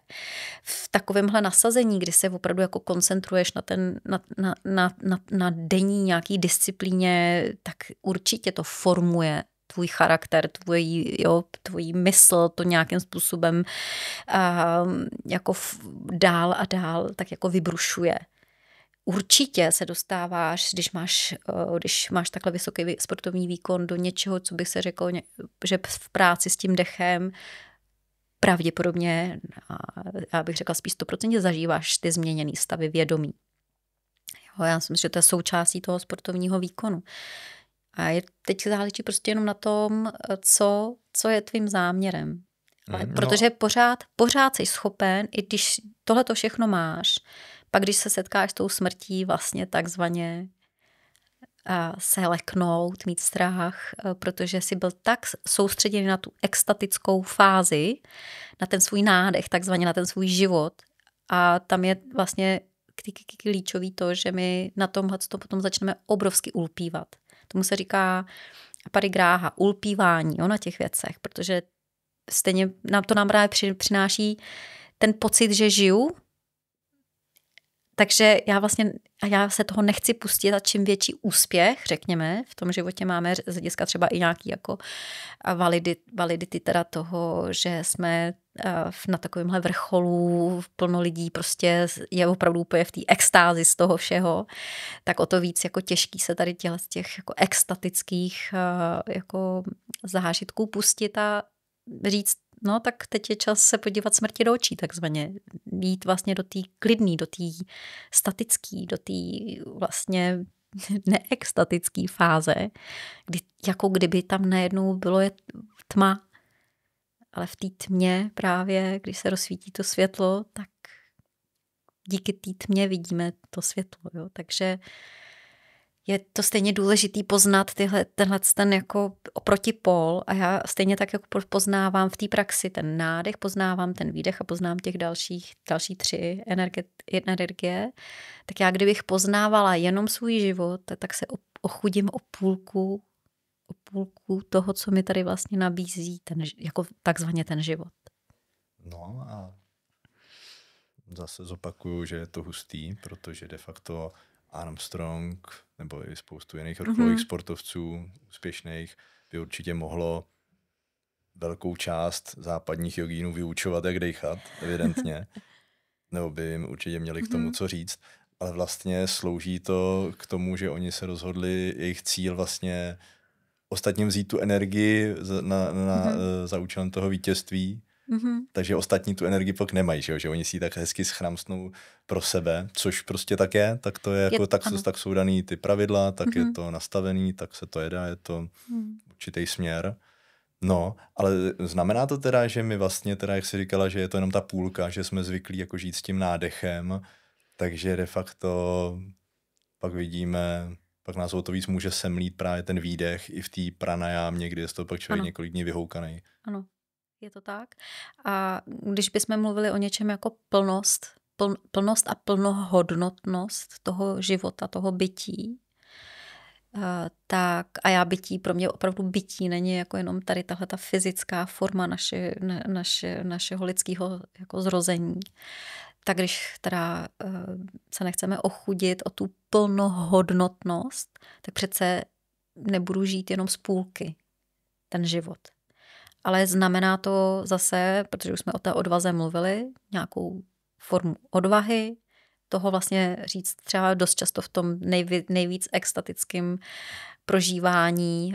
V takovémhle nasazení, kdy se opravdu jako koncentruješ na denní nějaký disciplíně, tak určitě to formuje tvůj charakter, tvojí mysl, to nějakým způsobem jako dál a dál tak jako vybrušuje. Určitě se dostáváš, když máš takhle vysoký sportovní výkon, do něčeho, co bych se řekl, že v práci s tím dechem pravděpodobně, já bych řekla spíš 100% zažíváš ty změněný stavy vědomí. Jo, já si myslím, že to je součástí toho sportovního výkonu. A teď záleží prostě jenom na tom, co je tvým záměrem. Protože pořád jsi schopen, i když tohleto všechno máš, pak když se setkáš s tou smrtí, vlastně takzvaně se leknout, mít strach, protože jsi byl tak soustředěný na tu extatickou fázi, na ten svůj nádech, takzvaně na ten svůj život. A tam je vlastně klíčový to, že my na tomhle potom začneme obrovsky ulpívat. Tomu se říká parigráha, ulpívání, na těch věcech, protože stejně nám právě přináší ten pocit, že žiju. Takže já se toho nechci pustit a čím větší úspěch, řekněme, v tom životě máme z hlediska třeba i nějaký jako validity teda toho, že jsme na takovémhle vrcholu plno lidí prostě je opravdu úplně v té extázi z toho všeho, tak o to víc jako těžký se tady z těch jako extatických jako zážitků pustit a říct, no tak teď je čas se podívat smrti do očí, takzvaně. Jít vlastně do té klidný, do té statický, do té vlastně neextatické fáze, jako kdyby tam najednou bylo tma. Ale v té tmě právě, když se rozsvítí to světlo, tak díky té tmě vidíme to světlo. Jo? Takže je to stejně důležitý poznat ten jako protipol a já stejně tak jako poznávám v té praxi ten nádech, poznávám ten výdech a poznám těch další 3 energie, tak já kdybych poznávala jenom svůj život, tak se ochudím o půlku toho, co mi tady vlastně nabízí jako takzvaně ten život. No a zase zopakuju, že je to hustý, protože de facto Armstrong nebo i spoustu jiných vrcholových sportovců úspěšných by určitě mohlo velkou část západních jogínů vyučovat, jak dejchat, evidentně. Nebo by jim určitě měli k tomu co říct. Ale vlastně slouží to k tomu, že oni se rozhodli, jejich cíl vlastně ostatním vzít tu energii za účelem toho vítězství. Takže ostatní tu energii pak nemají, že oni si ji tak hezky schramstnou pro sebe, což prostě tak je, tak to je jako, tak jsou daný ty pravidla, tak je to nastavený, tak se to jede, je to určitý směr. No, ale znamená to teda, že my vlastně teda, jak jsi říkala, že je to jenom ta půlka, že jsme zvyklí jako žít s tím nádechem, takže de facto pak vidíme, pak nás o to víc může semlít právě ten výdech i v té pranajámě, kdy je to pak člověk několik dní vyhoukaný. Ano, je to tak. A když bychom mluvili o něčem jako plnost a plnohodnotnost toho života, toho bytí, tak a já bytí, pro mě opravdu bytí není jako jenom tady tahle ta fyzická forma našeho lidského jako zrození. Tak když teda se nechceme ochudit o tu plnohodnotnost, tak přece nebudu žít jenom z půlky ten život. Ale znamená to zase, protože už jsme o té odvaze mluvili, nějakou formu odvahy, toho vlastně říct třeba dost často v tom nejvíc extatickém prožívání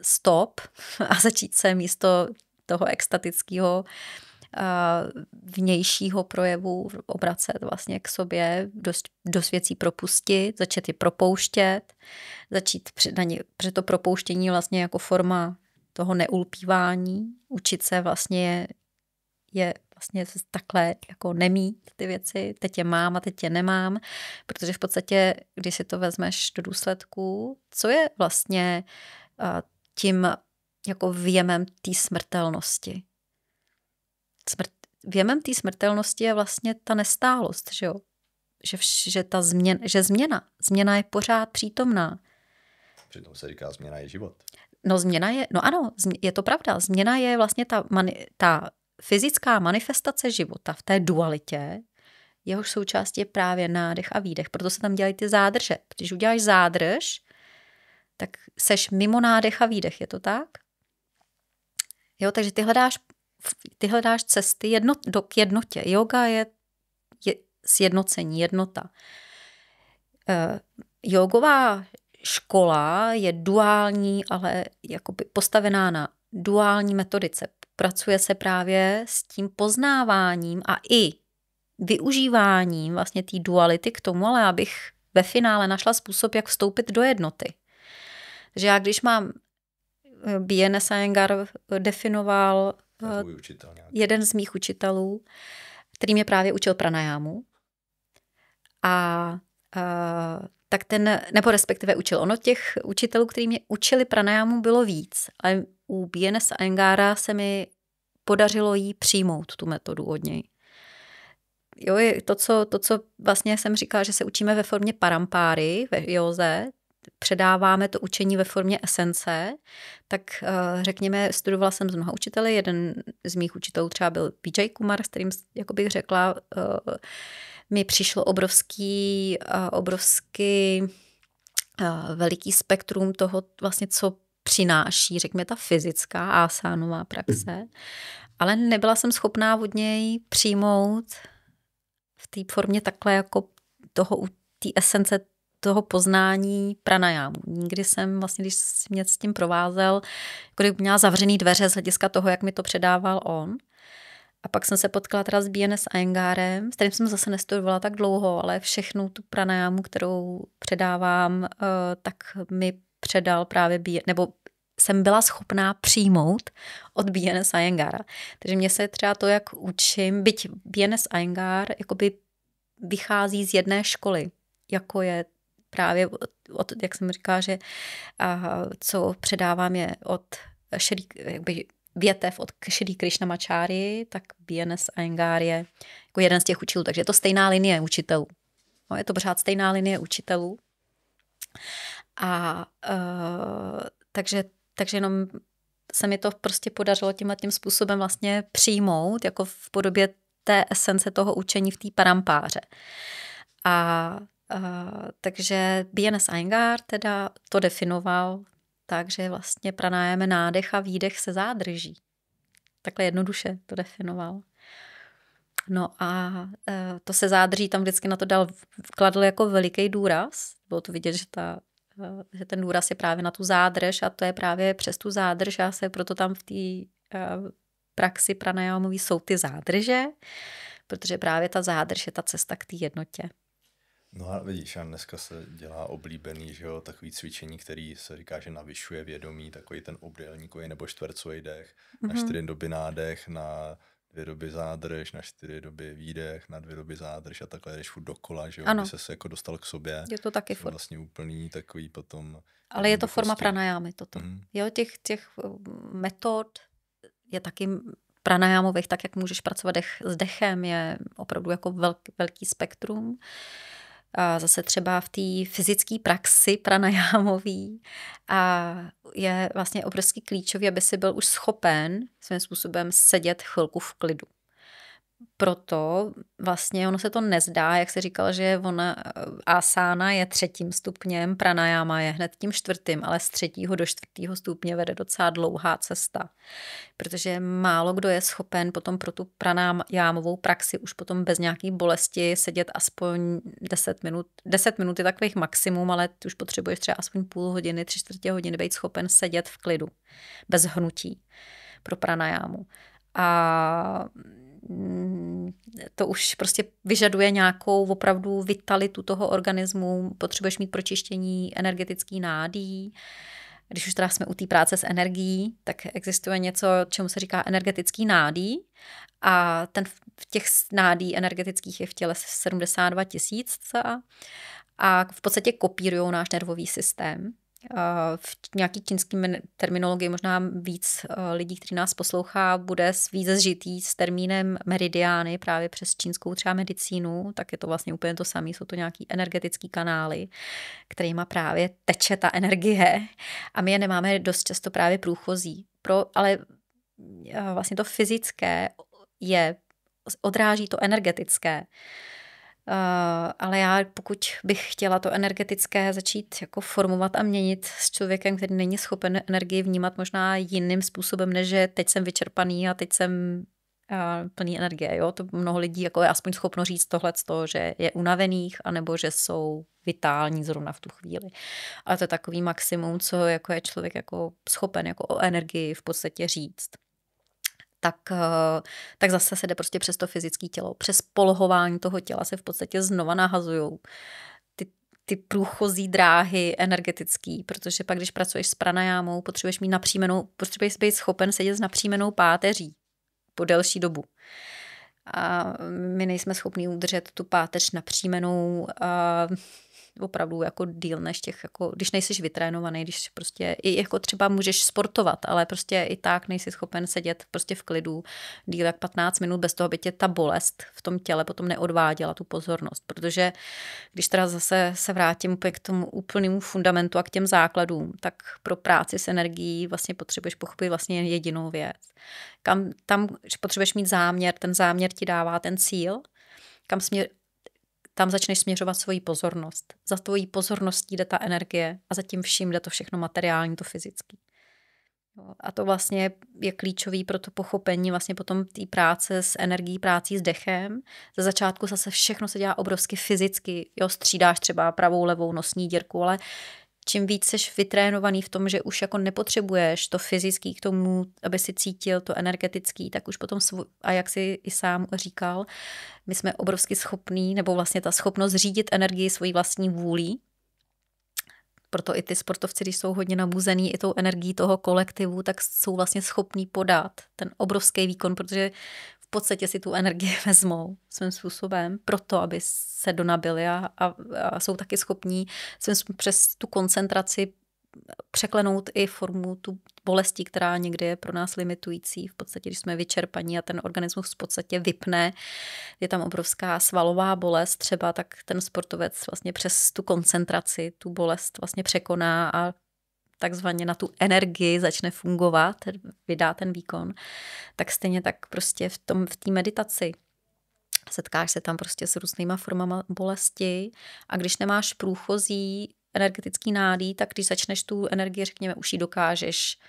stop a začít se místo toho extatického vnějšího projevu obracet vlastně k sobě, dost věcí propustit, začít je propouštět, začít protože to propouštění vlastně jako forma toho neulpívání, učit se vlastně je vlastně takhle jako nemít ty věci, teď je mám a teď je nemám, protože v podstatě, když si to vezmeš do důsledku, co je vlastně tím jako věmem té smrtelnosti? Věmem té smrtelnosti je vlastně ta nestálost, že jo? Že ta změna je pořád přítomná. Přitom se říká, změna je život. No změna je, no ano, je to pravda. Změna je vlastně ta fyzická manifestace života v té dualitě, jehož součástí je právě nádech a výdech. Proto se tam dělají ty zádrže. Když uděláš zádrž, tak seš mimo nádech a výdech, je to tak? Jo, takže ty hledáš cesty k jednotě. Yoga je sjednocení, jednota. Jogová škola je duální, ale jakoby postavená na duální metodice. Pracuje se právě s tím poznáváním a i využíváním vlastně té duality k tomu, ale abych ve finále našla způsob, jak vstoupit do jednoty. Takže já když mám B.N.S. Iyengar definoval jeden z mých učitelů, který mě právě učil pranajámu. Tak nebo respektive učil. Ono těch učitelů, kteří mě učili pranajámu, bylo víc. Ale u B.N.S. Iyengara se mi podařilo jí přijmout tu metodu od něj. Jo, to, co vlastně jsem říkala, že se učíme ve formě parampáry ve józe, předáváme to učení ve formě esence, tak řekněme, studovala jsem s mnoha učiteli, jeden z mých učitelů třeba byl Vijay Kumar, s kterým, jako bych řekla, mi přišlo obrovský veliký spektrum toho vlastně, co přináší, řekněme, ta fyzická asánová praxe, ale nebyla jsem schopná od něj přijmout v té formě takhle jako té esence toho poznání pranajámu. Nikdy jsem vlastně, když mě s tím provázel, jako kdyby měla zavřený dveře z hlediska toho, jak mi to předával on. A pak jsem se potkala teda s B.N.S. Iyengarem, s kterým jsem zase nestudovala tak dlouho, ale všechnu tu pranajámu, kterou předávám, tak mi předal právě nebo jsem byla schopná přijmout od B.N.S. Iyengara. Takže mě se třeba to, jak učím, byť B.N.S. Iyengar jakoby vychází z jedné školy, jako je právě jak jsem říkala, že co předávám je od šedý, jakby větev od Šedý Krišnamacháry, tak BNS Iyengar je jako jeden z těch učitelů. Takže je to stejná linie učitelů. No, je to pořád stejná linie učitelů. A takže jenom se mi to prostě podařilo tímhletím způsobem vlastně přijmout, jako v podobě té esence toho učení v té parampáře. Takže BNS Iyengar teda to definoval tak, že vlastně pranájame nádech a výdech se zádrží. Takhle jednoduše to definoval. No a to se zádrží, tam vždycky na to vkladl jako veliký důraz. Bylo to vidět, že ten důraz je právě na tu zádrž a to je právě přes tu zádrž a se proto tam v té praxi pranajámový jsou ty zádrže, protože právě ta zádrž je ta cesta k té jednotě. No a vidíš, a dneska se dělá oblíbený, že jo, takový cvičení, který se říká, že navyšuje vědomí, takový ten obdélníkový nebo čtvercový dech, na 4 doby nádech, na 2 doby zádrž, na 4 doby výdech, na 2 doby zádrž a takhle jdeš furt dokola, že jo, aby se jako dostal k sobě. Je to taky furt. Vlastně úplný takový potom. Ale je to forma pranajámy toto. Jo, těch metod je taky pranajámových, tak jak můžeš pracovat s dechem, je opravdu jako velký spektrum. A zase třeba v té fyzické praxi pranajámový a je vlastně obrovský klíčový, aby si byl už schopen svým způsobem sedět chvilku v klidu. Proto vlastně ono se to nezdá, jak se říkal, že asána je 3. stupněm, pranayama je hned tím 4., ale z 3. do 4. stupně vede docela dlouhá cesta. Protože málo kdo je schopen potom pro tu pranajámovou praxi už potom bez nějaký bolesti sedět aspoň 10 minut. 10 minut je takových maximum, ale ty už potřebuješ třeba aspoň půl hodiny, 3/4 hodiny být schopen sedět v klidu, bez hnutí pro pranajámu. A to už prostě vyžaduje nějakou opravdu vitalitu toho organismu, potřebuješ mít pročištění energetický nádí. Když už teda jsme u té práce s energií, tak existuje něco, čemu se říká energetický nádí a v těch nádí energetických je v těle 72 000 a v podstatě kopírují náš nervový systém. V nějaký čínský terminologii možná víc lidí, kteří nás poslouchá, bude víc zžitý s termínem meridiány právě přes čínskou třeba medicínu, tak je to vlastně úplně to samé, jsou to nějaký energetický kanály, kterýma právě teče ta energie a my je nemáme dost často právě průchozí. Ale vlastně to fyzické odráží to energetické. Ale já, pokud bych chtěla to energetické začít jako formovat a měnit s člověkem, který není schopen energii vnímat možná jiným způsobem, než že teď jsem vyčerpaný a teď jsem plný energie. Jo? To mnoho lidí jako je aspoň schopno říct tohleto, že je unavených, anebo že jsou vitální zrovna v tu chvíli. Ale to je takový maximum, co jako je člověk jako schopen jako o energii v podstatě říct. Tak zase se jde prostě přes to fyzické tělo. Přes polohování toho těla se v podstatě znova nahazujou ty průchozí dráhy energetický, protože pak, když pracuješ s pranajámou, potřebuješ být schopen sedět s napřímenou páteří po delší dobu. A my nejsme schopni udržet tu páteř napřímenou opravdu jako díl než těch, jako, když nejsiš vytrénovaný, když prostě i jako třeba můžeš sportovat, ale prostě i tak nejsi schopen sedět prostě v klidu díl jak 15 minut bez toho, aby tě ta bolest v tom těle potom neodváděla tu pozornost, protože když teda zase se vrátím k tomu úplnému fundamentu a k těm základům, tak pro práci s energií vlastně potřebuješ pochopit vlastně jen jedinou věc. Tam potřebuješ mít záměr, ten záměr ti dává ten cíl, tam začneš směřovat svoji pozornost. Za tvojí pozorností jde ta energie a za tím vším jde to všechno materiální, to fyzické. A to vlastně je klíčový pro to pochopení vlastně potom té práce s energií, prácí s dechem. Ze začátku zase všechno se dělá obrovsky fyzicky. Jo, střídáš třeba pravou, levou nosní dírku, ale čím víc seš vytrénovaný v tom, že už jako nepotřebuješ to fyzický k tomu, aby si cítil to energetický, tak už potom, a jak si i sám říkal, my jsme obrovsky schopní, nebo vlastně ta schopnost řídit energii svojí vlastní vůlí. Proto i ty sportovci, když jsou hodně nabuzený i tou energií toho kolektivu, tak jsou vlastně schopní podat ten obrovský výkon, protože v podstatě si tu energii vezmou svým způsobem proto, aby se donabili a jsou taky schopní přes tu koncentraci překlenout i formu tu bolesti, která někdy je pro nás limitující. V podstatě, když jsme vyčerpaní a ten organismus v podstatě vypne, je tam obrovská svalová bolest třeba, tak ten sportovec vlastně přes tu koncentraci tu bolest vlastně překoná a takzvaně na tu energii začne fungovat, vydá ten výkon. Tak stejně tak prostě v té meditaci setkáš se tam prostě s různýma formama bolesti a když nemáš průchozí energetický nádý, tak když začneš tu energii, řekněme, už ji dokážeš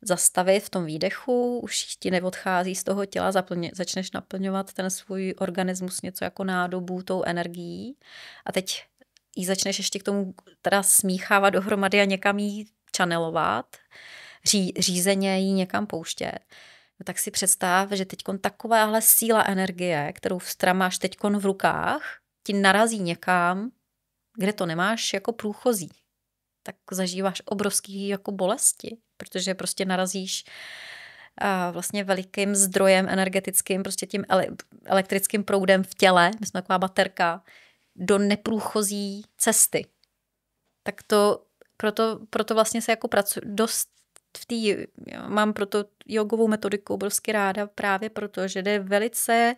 zastavit v tom výdechu, už ti neodchází z toho těla, začneš naplňovat ten svůj organismus něco jako nádobu tou energií a teď ji začneš ještě k tomu teda smíchávat dohromady a někam ji channelovat, řízeně ji někam pouštět. No tak si představ, že teďkon takováhle síla energie, kterou máš teďkon v rukách, ti narazí někam, kde to nemáš jako průchozí. Tak zažíváš obrovský jako bolesti, protože prostě narazíš vlastně velikým zdrojem energetickým, prostě tím elektrickým proudem v těle, my jsme taková baterka, do neprůchozí cesty. Tak to, proto vlastně se jako pracuji dost mám proto jogovou metodiku obrovsky ráda právě proto, že jde velice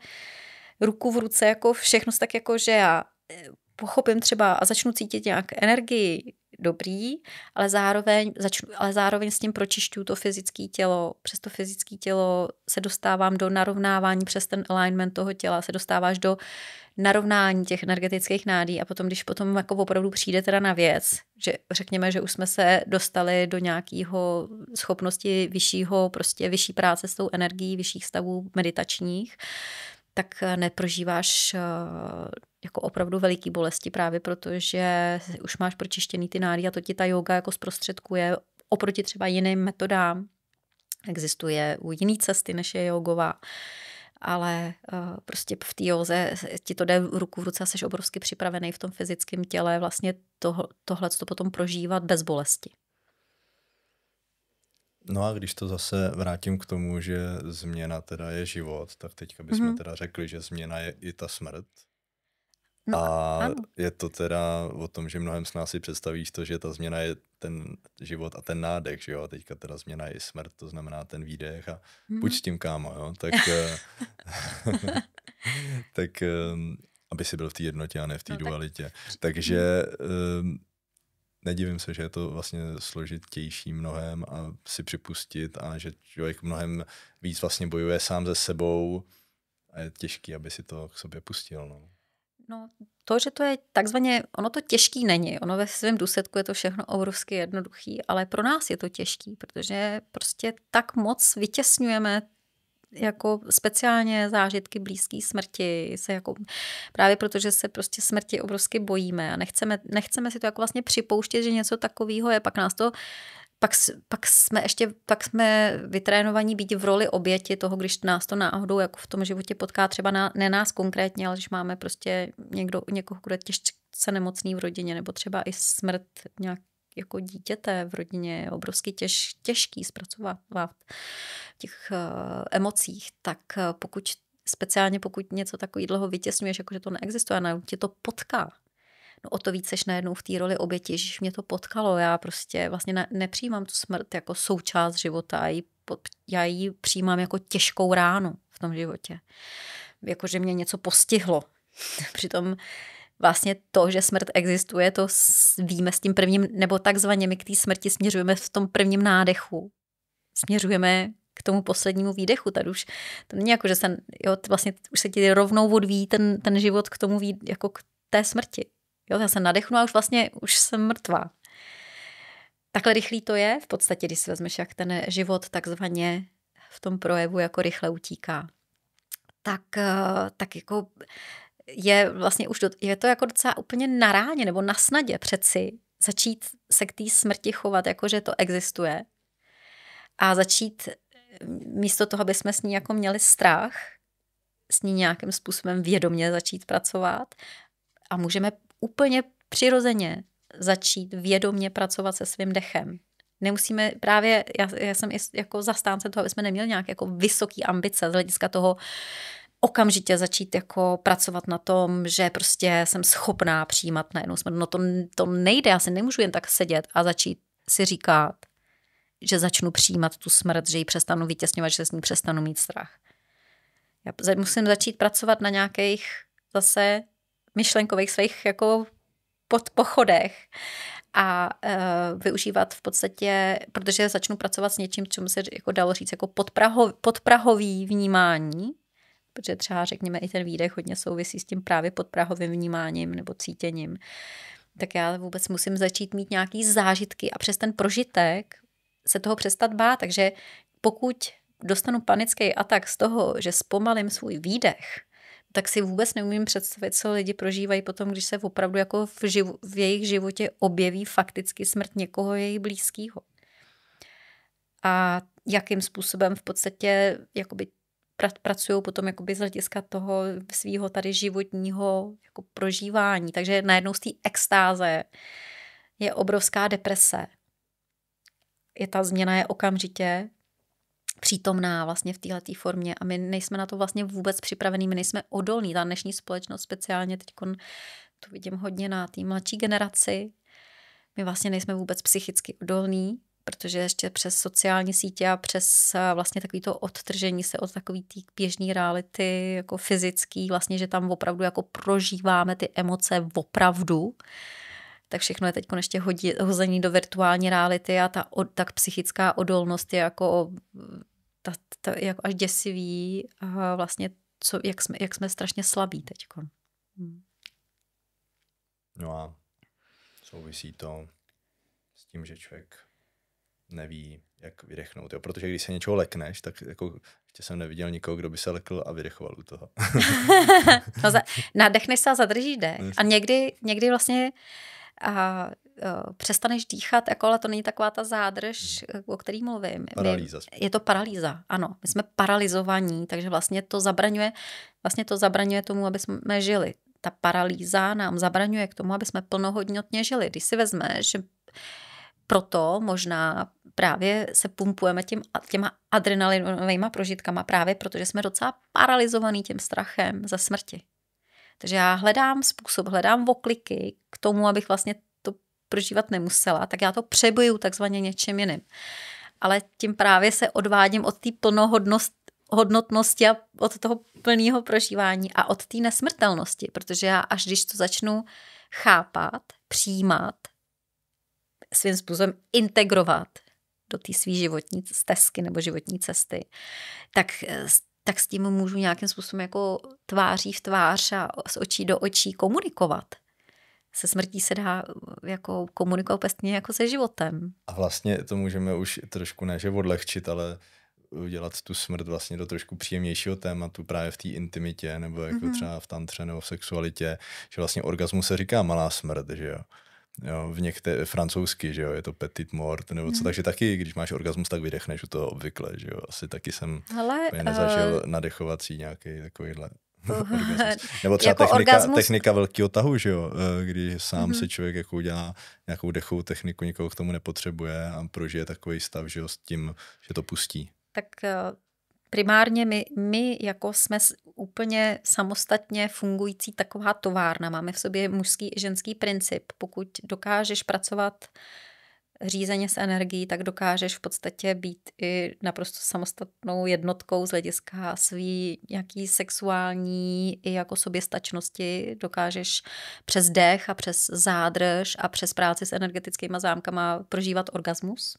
ruku v ruce, jako všechno tak jako, že já pochopím třeba a začnu cítit nějak energii dobrý, ale zároveň s tím pročišťuju to fyzické tělo. Přes to fyzické tělo se dostávám do narovnávání, přes ten alignment toho těla se dostáváš do narovnání těch energetických nádí a potom, když potom jako opravdu přijde teda na věc, že řekněme, že už jsme se dostali do nějakého schopnosti vyššího, prostě vyšší práce s tou energií, vyšších stavů meditačních, tak neprožíváš jako opravdu veliký bolesti právě protože už máš pročištěný ty nády a to ti ta yoga jako zprostředkuje oproti třeba jiným metodám. Existuje u jiný cesty, než je jogová, ale prostě v té józe ti to jde ruku v ruce a jsi obrovsky připravený v tom fyzickém těle vlastně tohle to potom prožívat bez bolesti. No a když to zase vrátím k tomu, že změna teda je život, tak teďka bychom teda řekli, že změna je i ta smrt. No, a ano. Je to teda o tom, že mnohem z nás si představíš to, že ta změna je ten život a ten nádech, že jo, a teďka teda změna je i smrt, to znamená ten výdech a buď s tím, kámo, jo, tak aby si byl v té jednotě a ne v té dualitě. Takže nedivím se, že je to vlastně složitější mnohem a si připustit a že člověk mnohem víc vlastně bojuje sám se sebou a je těžký, aby si to k sobě pustil, no. No, to, že to je takzvaně, ono to těžký není, ono ve svém důsledku je to všechno obrovsky jednoduchý, ale pro nás je to těžký, protože prostě tak moc vytěsňujeme jako speciálně zážitky blízké smrti, se jako, právě protože se prostě smrti obrovsky bojíme a nechceme si to jako vlastně připouštět, že něco takového je, pak jsme vytrénovaní být v roli oběti toho, když nás to náhodou jako v tom životě potká, třeba ne nás konkrétně, ale když máme prostě někoho, kdo je těžce nemocný v rodině, nebo třeba i smrt nějak jako dítěte v rodině je obrovsky těžký zpracovat v těch emocích, tak speciálně pokud něco takového vytěsňuješ, jako že to neexistuje, a tě to potká, no o to víc seš najednou v té roli oběti, že mě to potkalo, já prostě vlastně nepřijímám tu smrt jako součást života, já ji přijímám jako těžkou ránu v tom životě, jako že mě něco postihlo. Přitom vlastně to, že smrt existuje, to víme s tím prvním, nebo takzvaně my k té smrti směřujeme v tom prvním nádechu. Směřujeme k tomu poslednímu výdechu. Tady už to není jako, že vlastně už se ti rovnou odvíjí ten život k tomu jako k té smrti. Jo, já se nadechnu a už jsem mrtvá. Takhle rychlý to je, v podstatě, když si vezmeš, jak ten život takzvaně v tom projevu jako rychle utíká. Tak jako je vlastně je to jako docela úplně na ráně nebo na snadě přeci začít se k té smrti chovat, jako že to existuje a začít místo toho, aby jsme s ní jako měli strach, s ní nějakým způsobem vědomě začít pracovat a můžeme úplně přirozeně začít vědomě pracovat se svým dechem. Nemusíme právě, já jsem jako zastánce toho, aby jsme neměli nějak jako vysoký ambice z hlediska toho okamžitě začít jako pracovat na tom, že prostě jsem schopná přijímat najednou smrt. No to nejde, já si nemůžu jen tak sedět a začít si říkat, že začnu přijímat tu smrt, že ji přestanu vytěsňovat, že s ní přestanu mít strach. Já musím začít pracovat na nějakých zase myšlenkových svých jako pochodech a využívat v podstatě, protože začnu pracovat s něčím, čemu se jako dalo říct jako podprahový vnímání, protože třeba řekněme i ten výdech hodně souvisí s tím právě podprahovým vnímáním nebo cítěním, tak já vůbec musím začít mít nějaký zážitky a přes ten prožitek se toho přestat bát. Takže pokud dostanu panický atak z toho, že zpomalím svůj výdech, tak si vůbec neumím představit, co lidi prožívají potom, když se opravdu jako v jejich životě objeví fakticky smrt někoho jejich blízkého. A jakým způsobem v podstatě jakoby pracují potom jakoby z hlediska toho svého tady životního jako prožívání. Takže najednou z té extáze je obrovská deprese. Ta změna je okamžitě přítomná vlastně v této formě a my nejsme na to vlastně vůbec připravení, my nejsme odolní. Ta dnešní společnost speciálně teď to vidím hodně na té mladší generaci. My vlastně nejsme vůbec psychicky odolní, protože ještě přes sociální sítě a přes vlastně takový to odtržení se od takový té běžné reality jako fyzický, vlastně, že tam opravdu jako prožíváme ty emoce opravdu, tak všechno je teď ještě hození do virtuální reality a ta psychická odolnost je jako jako až děsivý a vlastně jak jsme strašně slabí teďko. No a souvisí to s tím, že člověk neví, jak vydechnout. Jo? Protože když se něčeho lekneš, tak jako ještě jsem neviděl nikoho, kdo by se lekl a vydechoval u toho. Nadechneš se a zadržíš dech. A někdy vlastně přestaneš dýchat, jako, ale to není taková ta zádrž, o který mluvím. Je to paralýza, ano. My jsme paralizovaní, takže vlastně to zabraňuje tomu, aby jsme žili. Ta paralýza nám zabraňuje k tomu, aby jsme plnohodnotně žili. Když si vezmeš, že proto možná právě se pumpujeme těma adrenalinovými prožitkama, právě protože jsme docela paralizovaní tím strachem ze smrti. Takže já hledám okliky k tomu, abych vlastně to prožívat nemusela, tak já to přebojuju takzvaně něčím jiným. Ale tím právě se odvádím od té plnohodnotnosti a od toho plného prožívání a od té nesmrtelnosti, protože já až když to začnu chápat, přijímat, svým způsobem integrovat do té své životní stezky nebo životní cesty, tak s tím můžu nějakým způsobem jako tváří v tvář a z očí do očí komunikovat. Se smrtí se dá jako komunikovat stejně jako se životem. A vlastně to můžeme už trošku ne, že odlehčit, ale udělat tu smrt vlastně do trošku příjemnějšího tématu právě v té intimitě nebo jako třeba v tantře nebo v sexualitě, že vlastně orgasmu se říká malá smrt, že jo. Jo, v některé francouzsky, že jo, je to petit mort, nebo co, takže taky, když máš orgasmus, tak vydechneš u toho obvykle, že jo, asi taky jsem nezažil nadechovací nějaký takovýhle orgasmus. Nebo třeba jako technika velkého tahu, že jo, když sám se člověk jako udělá nějakou dechovou techniku, nikoho k tomu nepotřebuje a prožije takový stav, že jo, s tím, že to pustí. Tak primárně my jako jsme úplně samostatně fungující taková továrna. Máme v sobě mužský i ženský princip. Pokud dokážeš pracovat řízeně s energií, tak dokážeš v podstatě být i naprosto samostatnou jednotkou z hlediska svý nějaký sexuální i jako soběstačnosti. Dokážeš přes dech a přes zádrž a přes práci s energetickýma zámkama prožívat orgasmus.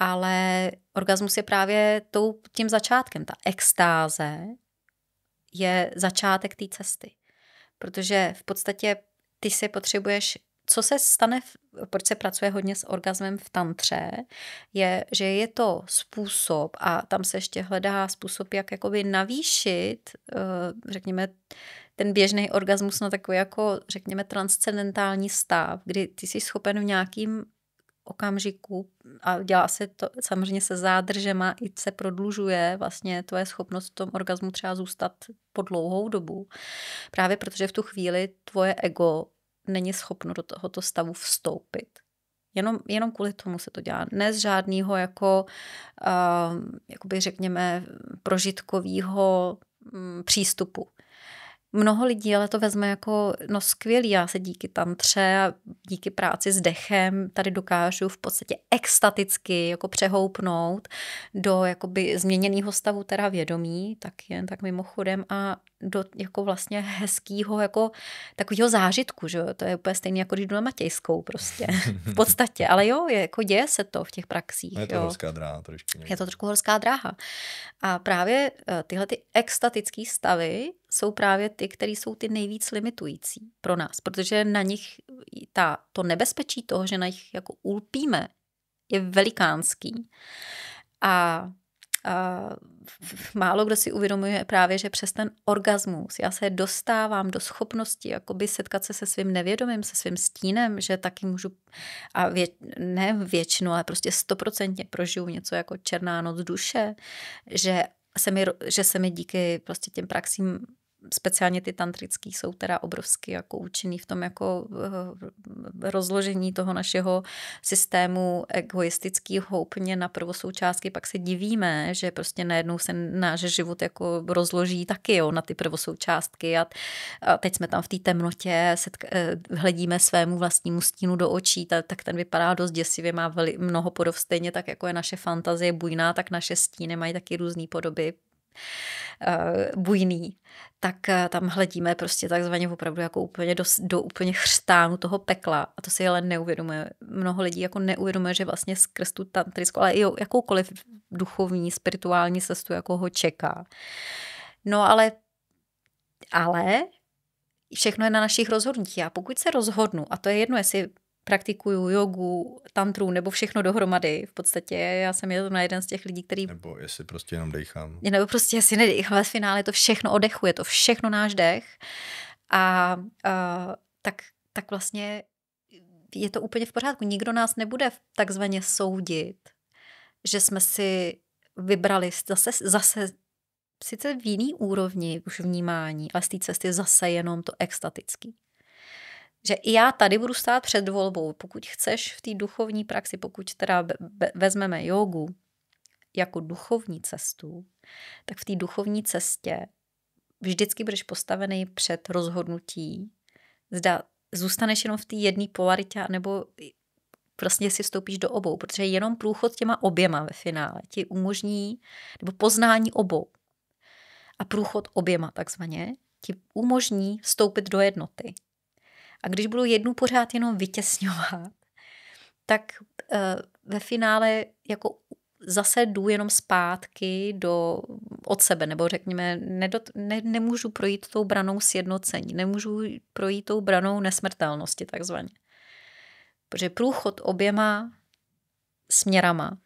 Ale orgasmus je právě tím začátkem. Ta extáze je začátek té cesty. Protože v podstatě ty si potřebuješ, co se stane, proč se pracuje hodně s orgasmem v tantře, je, že je to způsob a tam se ještě hledá způsob, jak jakoby navýšit, řekněme, ten běžný orgasmus na takový jako, řekněme, transcendentální stav, kdy ty jsi schopen v nějakým okamžiku a dělá se to samozřejmě se zádržema, i se prodlužuje vlastně tvoje schopnost v tom orgasmu třeba zůstat po dlouhou dobu. Právě protože v tu chvíli tvoje ego není schopno do tohoto stavu vstoupit. Jenom kvůli tomu se to dělá. Ne z žádného jako, jakoby řekněme, prožitkového přístupu. Mnoho lidí ale to vezme jako no skvělý, já se díky tantře a díky práci s dechem tady dokážu v podstatě extaticky jako přehoupnout do jakoby změněného stavu teda vědomí, tak jen tak mimochodem a do jako vlastně hezkýho jako takového zážitku, že jo? To je úplně stejný jako když jdu na Matějskou prostě v podstatě, ale jo, jako děje se to v těch praxích. Je to jo. horská dráha trošku. Je to trošku horská dráha. A právě tyhle ty extatické stavy jsou právě ty, které jsou ty nejvíc limitující pro nás, protože na nich to nebezpečí toho, že na nich jako ulpíme, je velikánský. A málo kdo si uvědomuje právě, že přes ten orgasmus já se dostávám do schopnosti jakoby setkat se svým nevědomím, se svým stínem, že taky můžu, a ne většinu, ale prostě 100% prožiju něco jako černá noc duše, že se mi díky prostě těm praxím, speciálně ty tantrický, jsou teda obrovsky jako účinný v tom jako rozložení toho našeho systému egoistického úplně na prvosoučástky, pak se divíme, že prostě najednou se náš život jako rozloží taky jo, na ty prvosoučástky a teď jsme tam v té temnotě, hledíme svému vlastnímu stínu do očí, tak ten vypadá dost děsivě, má mnoho podob, stejně tak jako je naše fantazie bujná, tak naše stíny mají taky různé podoby bujný, tak tam hledíme prostě takzvaně opravdu jako úplně do úplně chřtánu toho pekla a to si ale neuvědomuje. Mnoho lidí jako neuvědomuje, že vlastně skrz tu tantrickou, ale i jakoukoliv duchovní, spirituální cestu jako ho čeká. No ale všechno je na našich rozhodnutích. A pokud se rozhodnu, a to je jedno, jestli praktikuju jogu, tantru nebo všechno dohromady. V podstatě já jsem jeden z těch lidí, který... Nebo jestli prostě jenom dejchám. Nebo prostě jestli nedechám. Ve finále to všechno oddechuje, to všechno náš dech. Tak vlastně je to úplně v pořádku. Nikdo nás nebude takzvaně soudit, že jsme si vybrali zase sice v jiný úrovni už vnímání, ale z té cesty zase jenom to extatický. Že i já tady budu stát před volbou. Pokud chceš v té duchovní praxi, pokud teda vezmeme jogu jako duchovní cestu, tak v té duchovní cestě vždycky budeš postavený před rozhodnutí, zda zůstaneš jenom v té jedné polaritě, nebo vlastně si vstoupíš do obou, protože jenom průchod těma oběma ve finále ti umožní, nebo poznání obou a průchod oběma takzvaně ti umožní vstoupit do jednoty. A když budu jednu pořád jenom vytěsňovat, tak ve finále jako zase jdu jenom zpátky od sebe, nebo řekněme, nemůžu projít tou branou sjednocení, nemůžu projít tou branou nesmrtelnosti takzvaně. Protože průchod oběma směrama,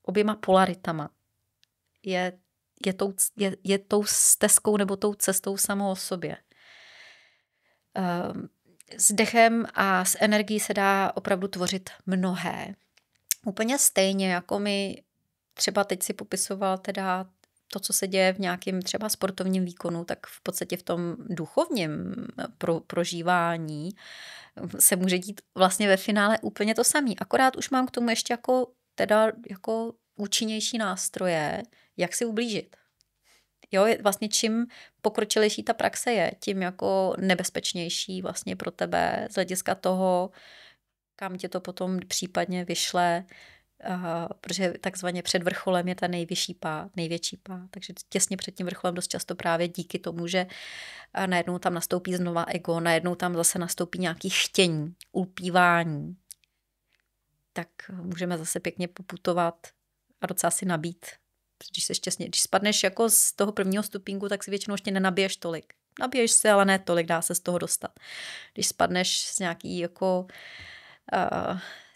oběma polaritama je tou stezkou nebo tou cestou samou o sobě. S dechem a s energií se dá opravdu tvořit mnohé. Úplně stejně, jako mi třeba teď si popisoval teda to, co se děje v nějakém třeba sportovním výkonu, tak v podstatě v tom duchovním prožívání se může dít vlastně ve finále úplně to samé. Akorát už mám k tomu ještě jako účinnější nástroje, jak si ublížit. Jo, vlastně čím pokročilejší ta praxe je, tím jako nebezpečnější vlastně pro tebe z hlediska toho, kam tě to potom případně vyšle, protože takzvaně před vrcholem je ta největší pád. Takže těsně před tím vrcholem dost často právě díky tomu, že najednou tam nastoupí znova ego, najednou tam zase nastoupí nějaký chtění, ulpívání, tak můžeme zase pěkně poputovat a docela si nabít. Když spadneš jako z toho prvního stupínku, tak si většinou ještě nenabiješ tolik. Nabiješ se, ale ne tolik, dá se z toho dostat. Když spadneš z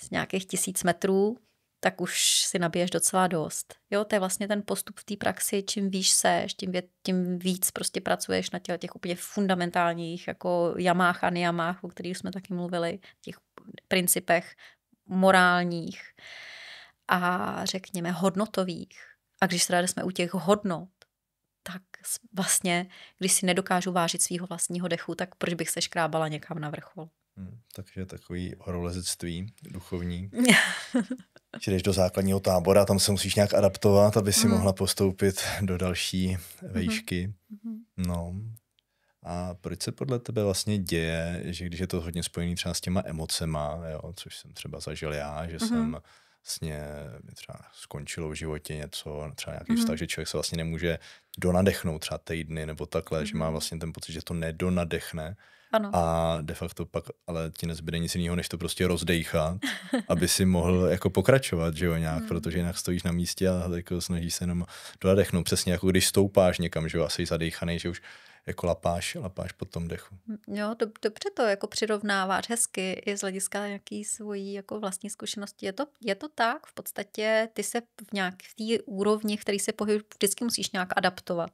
z nějakých 1000 metrů, tak už si nabiješ docela dost. Jo, to je vlastně ten postup v té praxi, čím výš seš, tím víc prostě pracuješ na těch úplně fundamentálních jako jamách a nijamách, o kterých jsme taky mluvili, těch principech morálních a řekněme hodnotových. A když se jsme u těch hodnot, tak vlastně, když si nedokážu vážit svýho vlastního dechu, tak proč bych se škrábala někam na vrchol? Takže takový horolezectví duchovní. Že jdeš do základního tábora, tam se musíš nějak adaptovat, aby si mohla postoupit do další vejšky. No. A proč se podle tebe vlastně děje, že když je to hodně spojený třeba s těma emocema, jo, což jsem třeba zažil já, že jsem vlastně třeba skončilo v životě něco, třeba nějaký vztah, že člověk se vlastně nemůže donadechnout třeba týdny nebo takhle, že má vlastně ten pocit, že to nedonadechne. Ano. A de facto pak ale ti nezbyde nic jiného, než to prostě rozdejchat, aby si mohl jako pokračovat, že jo, nějak, protože jinak stojíš na místě a jako snažíš se jenom dodechnout. Přesně jako když stoupáš někam, že jo, a jsi zadejchaný, že už jako lapáš po tom dechu. Jo, dobře to jako přirovnáváš hezky i z hlediska nějaký svojí jako vlastní zkušenosti. Je to tak, v podstatě ty se v té úrovni, v který se pohybuješ, vždycky musíš nějak adaptovat.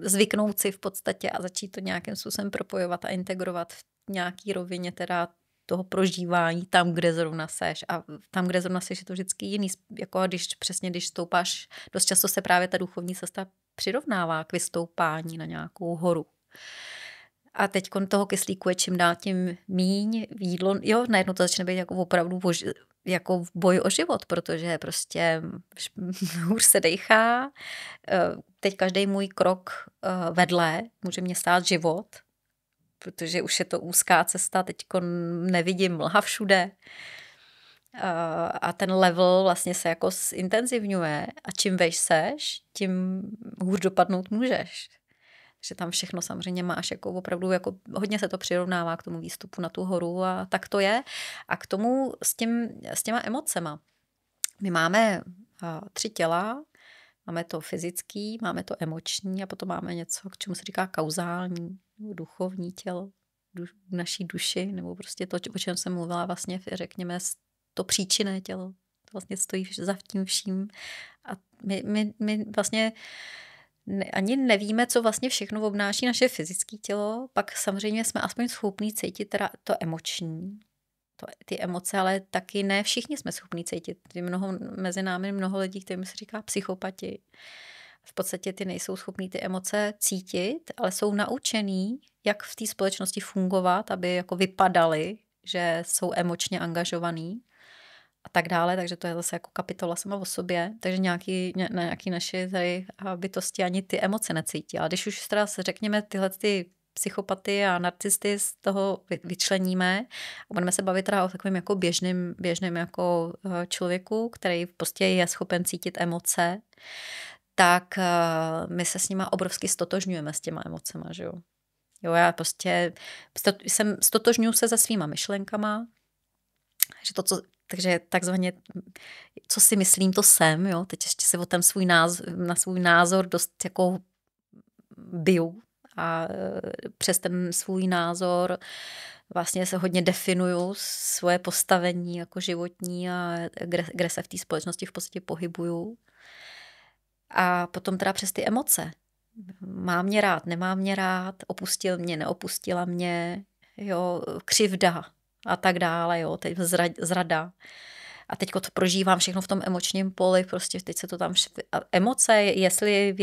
Zvyknout si v podstatě a začít to nějakým způsobem propojovat a integrovat v nějaký rovině teda toho prožívání tam, kde zrovna seš. A tam, kde zrovna seš, je to vždycky jiný. Jako když stoupáš, dost často se právě ta duchovní cesta přirovnává k vystoupání na nějakou horu. A teď toho kyslíku je čím dál tím míň, jídlo, jo, najednou to začne být jako opravdu jako boj o život, protože prostě hůř se dejchá. Teď každý můj krok vedle může mě stát život, protože už je to úzká cesta, teď nevidím mlha všude. A ten level vlastně se jako zintenzivňuje a čím vejš seš, tím hůř dopadnout můžeš. Že tam všechno samozřejmě máš jako opravdu, jako hodně se to přirovnává k tomu výstupu na tu horu a tak to je. A k tomu s těma emocema. My máme 3 těla, máme to fyzický, máme to emoční a potom máme něco, k čemu se říká kauzální, duchovní tělo, naší duši, nebo prostě to, o čem jsem mluvila vlastně, řekněme, to příčinné tělo. To vlastně stojí za tím vším. A my vlastně ani nevíme, co vlastně všechno obnáší naše fyzické tělo, pak samozřejmě jsme aspoň schopní cítit teda to emoční, ty emoce, ale taky ne všichni jsme schopní cítit. Mezi námi mnoho lidí, kterým se říká psychopati. V podstatě ty nejsou schopní ty emoce cítit, ale jsou naučený, jak v té společnosti fungovat, aby jako vypadali, že jsou emočně angažovaný a tak dále, takže to je zase jako kapitola sama o sobě, takže nějaký naše tady bytosti ani ty emoce necítí. Ale když už teda se řekněme tyhle ty psychopaty a narcisty z toho vyčleníme a budeme se bavit teda o takovém jako běžném jako člověku, který prostě je schopen cítit emoce, tak my se s nima obrovsky stotožňujeme s těma emocema, že jo. Jo, já prostě stotožňuji se se svýma myšlenkama, že takže takzvaně, co si myslím, to jsem, jo. Teď ještě se o ten svůj názor dost jako biju a přes ten svůj názor vlastně se hodně definuju svoje postavení jako životní a kde se v té společnosti v podstatě pohybuju. A potom teda přes ty emoce. Mám mě rád, nemám mě rád, opustil mě, neopustila mě, jo, křivda a tak dále, jo, teď zrada. A teď to prožívám všechno v tom emočním poli, prostě teď se to tam... Emoce, jestli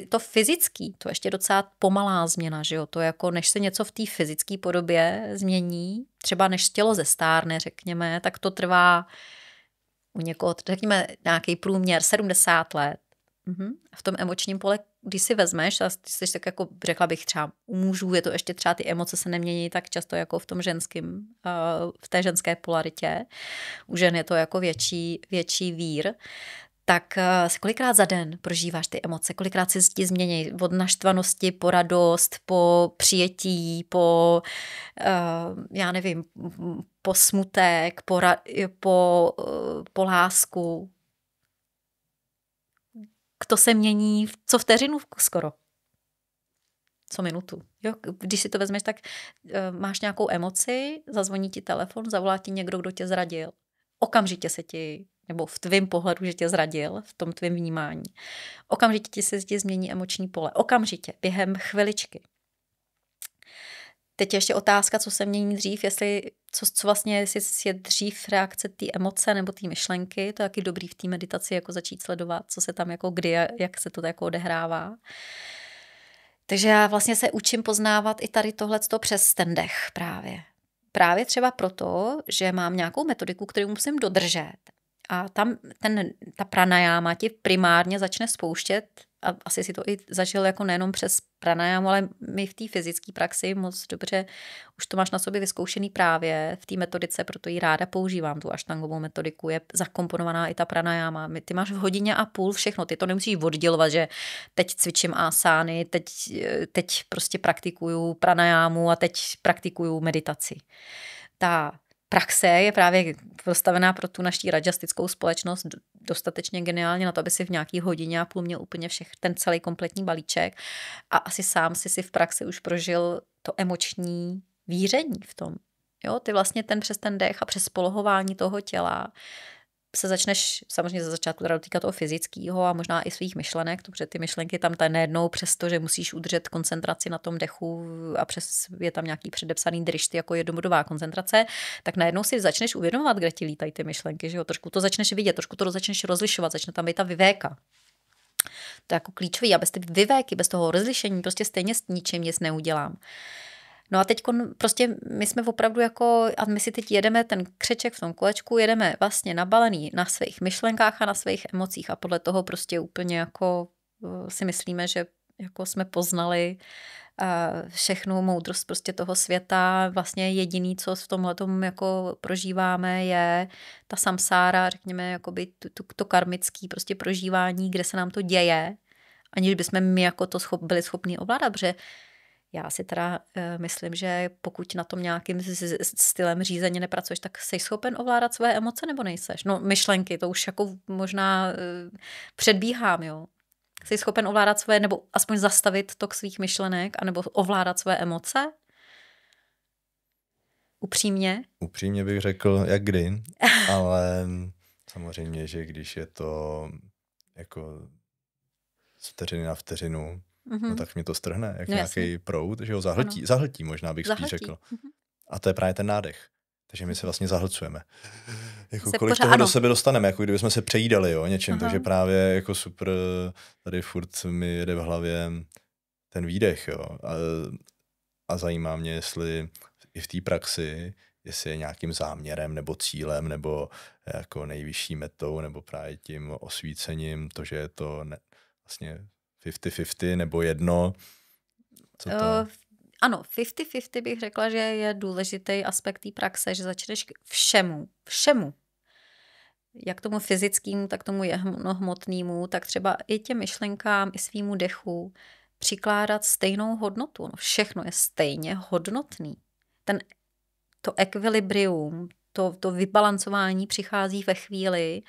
to fyzický, to ještě docela pomalá změna, že jo, to jako než se něco v té fyzické podobě změní, třeba než tělo zestárne, řekněme, tak to trvá u někoho, řekněme, nějaký průměr 70 let. V tom emočním pole, když si vezmeš, a ty jsi tak jako řekla bych třeba u mužů, je to ještě třeba ty emoce se nemění tak často jako v tom ženském, v té ženské polaritě. U žen je to jako větší vír. Tak kolikrát za den prožíváš ty emoce, kolikrát se ti změní od naštvanosti po radost, po přijetí, po, já nevím, po smutek, po lásku. To se mění co vteřinu skoro. Co minutu. Jo? Když si to vezmeš, tak máš nějakou emoci, zazvoní ti telefon, zavolá ti někdo, kdo tě zradil. Okamžitě se ti, nebo v tvém pohledu, že tě zradil, v tom tvém vnímání. Okamžitě se ti změní emoční pole. Okamžitě, během chviličky. Teď ještě otázka, co se mění dřív, co vlastně, jestli je dřív reakce té emoce nebo té myšlenky, to je taky dobrý v té meditaci jako začít sledovat, co se tam jako kdy, jak se to jako odehrává. Takže já vlastně se učím poznávat i tady tohleto přes ten dech právě. Právě třeba proto, že mám nějakou metodiku, kterou musím dodržet. A tam ta pranajáma ti primárně začne spouštět, a asi si to i zažil jako nejenom přes pranajámu, ale my v té fyzické praxi moc dobře, už to máš na sobě vyzkoušený právě v té metodice, proto ji ráda používám, tu aštangovou metodiku, je zakomponovaná i ta pranajáma. Ty máš v hodině a půl všechno, ty to nemusíš oddělovat, že teď cvičím asány, teď prostě praktikuju pranajámu a teď praktikuju meditaci. Ta praxe je právě postavená pro tu naší rajastickou společnost dostatečně geniálně na to, aby si v nějaký hodině a půl měl úplně ten celý kompletní balíček a asi sám si v praxi už prožil to emoční víření v tom. Jo, ty vlastně přes ten dech a přes polohování toho těla se začneš samozřejmě za začátku dotýkat toho fyzického a možná i svých myšlenek, protože ty myšlenky tam najednou přesto, že musíš udržet koncentraci na tom dechu a je tam nějaký předepsaný drišty jako jednobodová koncentrace, tak najednou si začneš uvědomovat, kde ti lítají ty myšlenky, že jo? Trošku to začneš vidět, trošku to začneš rozlišovat, začne tam být ta vyvéka. To je jako klíčový a bez ty vyvéky, bez toho rozlišení prostě stejně s ničím nic neudělám. No a teď prostě my jsme opravdu jako, a my si teď jedeme ten křeček v tom kolečku, jedeme vlastně nabalený na svých myšlenkách a na svých emocích a podle toho prostě úplně jako si myslíme, že jako jsme poznali všechnu moudrost prostě toho světa. Vlastně jediný, co v tomhletom jako prožíváme, je ta samsára, řekněme, jakoby to karmický prostě prožívání, kde se nám to děje, aniž bychom my jako to byli schopní ovládat, protože já si teda myslím, že pokud na tom nějakým stylem řízení nepracuješ, tak jsi schopen ovládat své emoce nebo nejseš? No myšlenky, to už jako možná předbíhám, jo. Jsi schopen ovládat své, nebo aspoň zastavit tok svých myšlenek, anebo ovládat své emoce? Upřímně? Upřímně bych řekl, jak kdy, ale samozřejmě, že když je to jako z vteřiny na vteřinu, no tak mě to strhne, jak nějaký proud, že ho zahltí možná bych spíš řekl. A to je právě ten nádech. Takže my se vlastně zahlcujeme. Jako kolik toho do sebe dostaneme, jako kdybychom se přejídali, jo, něčím. Takže právě jako super, tady furt mi jede v hlavě ten výdech, jo. A zajímá mě, jestli i v té praxi, jestli je nějakým záměrem nebo cílem, nebo jako nejvyšší metou, nebo právě tím osvícením, to, že je to vlastně 50-50 nebo jedno. Co to? Ano, 50-50 bych řekla, že je důležitý aspekt té praxe, že začneš všemu. Jak tomu fyzickému, tak tomu hmotnému, tak třeba i těm myšlenkám, i svýmu dechu přikládat stejnou hodnotu. No, všechno je stejně hodnotný. To ekvilibrium, to vybalancování přichází ve chvíli,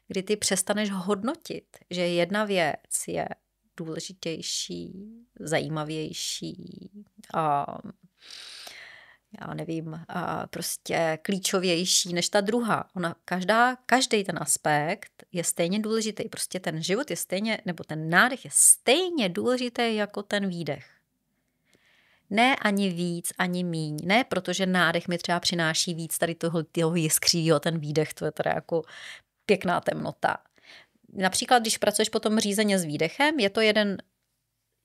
kdy ty přestaneš hodnotit, že jedna věc je důležitější, zajímavější a já nevím, a prostě klíčovější než ta druhá. Každý ten aspekt je stejně důležitý. Prostě ten život je stejně, nebo ten nádech je stejně důležitý jako ten výdech. Ne ani víc, ani míň. Ne, protože nádech mi třeba přináší víc tady toho jiskřího, ten výdech, to je teda jako pěkná temnota. Například, když pracuješ potom řízeně s výdechem, je to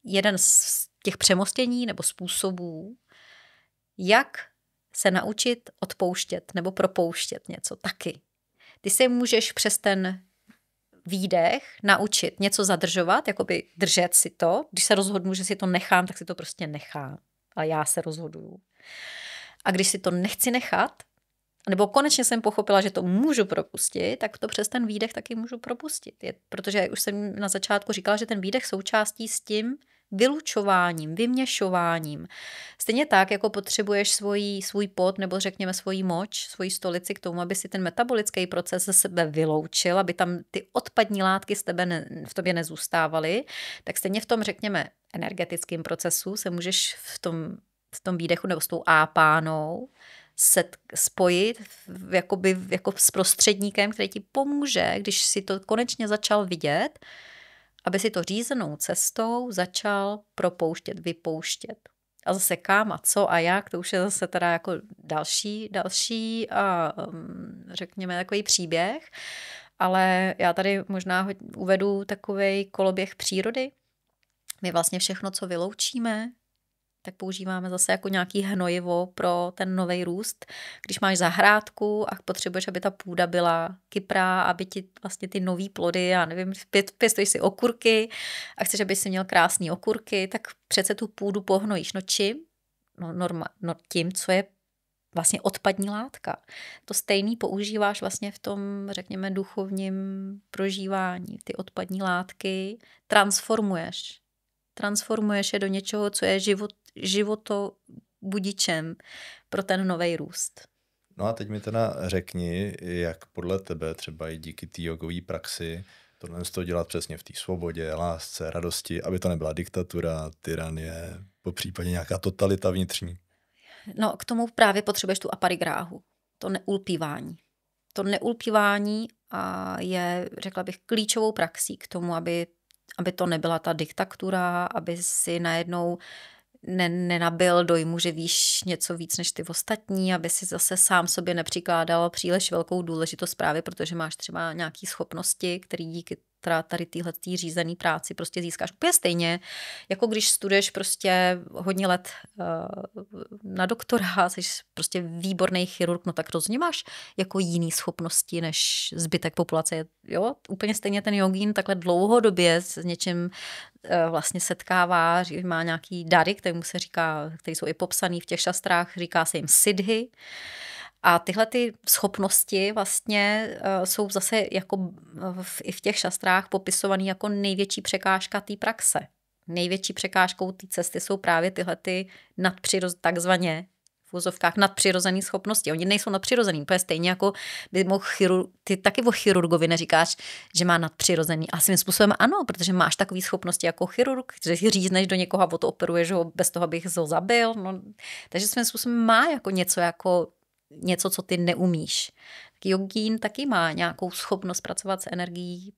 jeden z těch přemostění nebo způsobů, jak se naučit odpouštět nebo propouštět něco taky. Ty se můžeš přes ten výdech naučit něco zadržovat, jakoby držet si to. Když se rozhodnu, že si to nechám, tak si to prostě nechám. Ale já se rozhoduju. A když si to nechci nechat, nebo konečně jsem pochopila, že to můžu propustit, tak to přes ten výdech taky můžu propustit. Protože už jsem na začátku říkala, že ten výdech součástí s tím vylučováním, vyměšováním. Stejně tak, jako potřebuješ svůj pot nebo řekněme svoji moč, svoji stolici k tomu, aby si ten metabolický proces ze sebe vyloučil, aby tam ty odpadní látky v tobě nezůstávaly, tak stejně v tom, řekněme, energetickém procesu se můžeš v tom výdechu nebo s tou ápánou se spojit jako s prostředníkem, který ti pomůže, když si to konečně začal vidět, aby si to řízenou cestou začal propouštět, vypouštět. A zase kam a co a jak, to už je zase teda jako další a řekněme takový příběh. Ale já tady možná uvedu takovej koloběh přírody. My vlastně všechno, co vyloučíme, tak používáme zase jako nějaký hnojivo pro ten nový růst. Když máš zahrádku a potřebuješ, aby ta půda byla kyprá, aby ti vlastně ty nový plody, já nevím, pěstuješ si okurky a chceš, aby si měl krásný okurky, tak přece tu půdu pohnojíš. No čím? No tím, co je vlastně odpadní látka. To stejný používáš vlastně v tom, řekněme, duchovním prožívání. Ty odpadní látky transformuješ je do něčeho, co je životobudičem pro ten nový růst. No a teď mi teda řekni, jak podle tebe třeba i díky té jogové praxi tohle to dělat přesně v té svobodě, lásce, radosti, aby to nebyla diktatura, tyranie, popřípadě nějaká totalita vnitřní. No k tomu právě potřebuješ tu aparigráhu, to neulpívání. To neulpívání je, řekla bych, klíčovou praxí k tomu, aby to nebyla ta diktatura, aby si najednou nenabil dojmu, že víš něco víc než ty ostatní, aby si zase sám sobě nepřikládal příliš velkou důležitost právě, protože máš třeba nějaké schopnosti, které díky tady téhletý řízený práci prostě získáš úplně stejně, jako když studuješ prostě hodně let na doktora, jsi prostě výborný chirurg, no tak rozhodně máš jako jiný schopnosti než zbytek populace. Jo? Úplně stejně ten jogín takhle dlouhodobě s něčím vlastně setkává, má nějaký dary, který se říká, které jsou i popsaný v těch šastrách, říká se jim siddhi. A tyhle ty schopnosti vlastně jsou zase jako i v těch šastrách popisovaný jako největší překážka té praxe. Největší překážkou té cesty jsou právě tyhle ty takzvaně v úzovkách nadpřirozené schopnosti. Oni nejsou nadpřirozený, to je stejně jako by mohl ty taky o chirurgovi neříkáš, že má nadpřirozený. A svým způsobem ano, protože máš takové schopnosti jako chirurg, že si řízneš do někoho a odoperuješ ho bez toho, abych ho zabil. No, takže svým způsobem má jako něco, co ty neumíš. Jogín taky má nějakou schopnost pracovat s energií,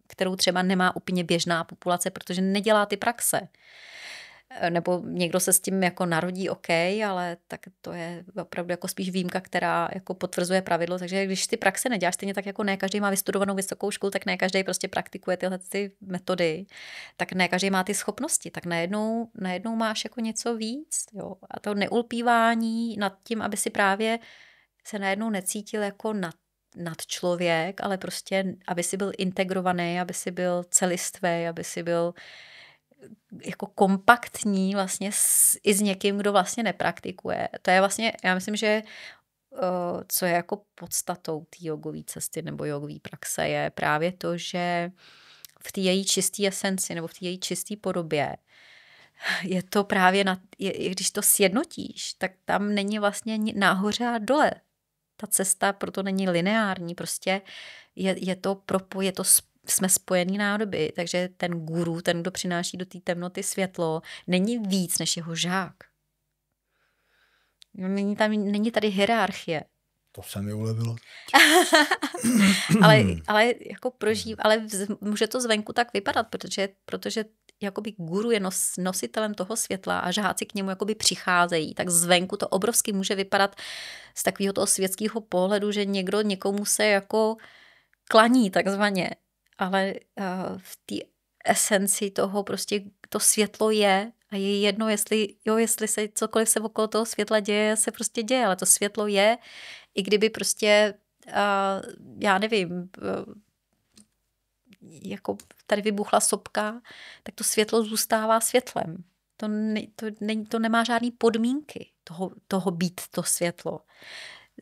kterou třeba nemá úplně běžná populace, protože nedělá ty praxe. Nebo někdo se s tím jako narodí, OK, ale tak to je opravdu jako spíš výjimka, která jako potvrzuje pravidlo. Takže když ty praxe neděláš, stejně tak jako ne každý má vystudovanou vysokou školu, tak ne každý prostě praktikuje tyhle ty metody, tak ne každý má ty schopnosti, tak najednou máš jako něco víc. Jo? A to neulpívání nad tím, aby si právě se najednou necítil jako nad člověk, ale prostě, aby si byl integrovaný, aby si byl celistvý, aby si byl jako kompaktní vlastně i s někým, kdo vlastně nepraktikuje. To je vlastně, já myslím, že co je jako podstatou té jogové cesty nebo jogové praxe je právě to, že v té její čisté esenci nebo v té její čisté podobě je to právě, když to sjednotíš, tak tam není vlastně nahoře a dole. Ta cesta proto není lineární, prostě je to jsme spojený nádoby, takže ten guru, ten, kdo přináší do té temnoty světlo, není víc než jeho žák. Není tady hierarchie. To se mi ulevilo. ale jako ale může to zvenku tak vypadat, protože jakoby guru je nositelem toho světla a žáci k němu jakoby přicházejí, tak zvenku to obrovsky může vypadat z takového toho světského pohledu, že někdo někomu se jako klaní takzvaně, ale v té esenci toho prostě to světlo je a je jedno, jestli se cokoliv se okolo toho světla děje, se prostě děje, ale to světlo je, i kdyby prostě, já nevím, jako tady vybuchla sopka, tak to světlo zůstává světlem. To nemá žádný podmínky toho být to světlo.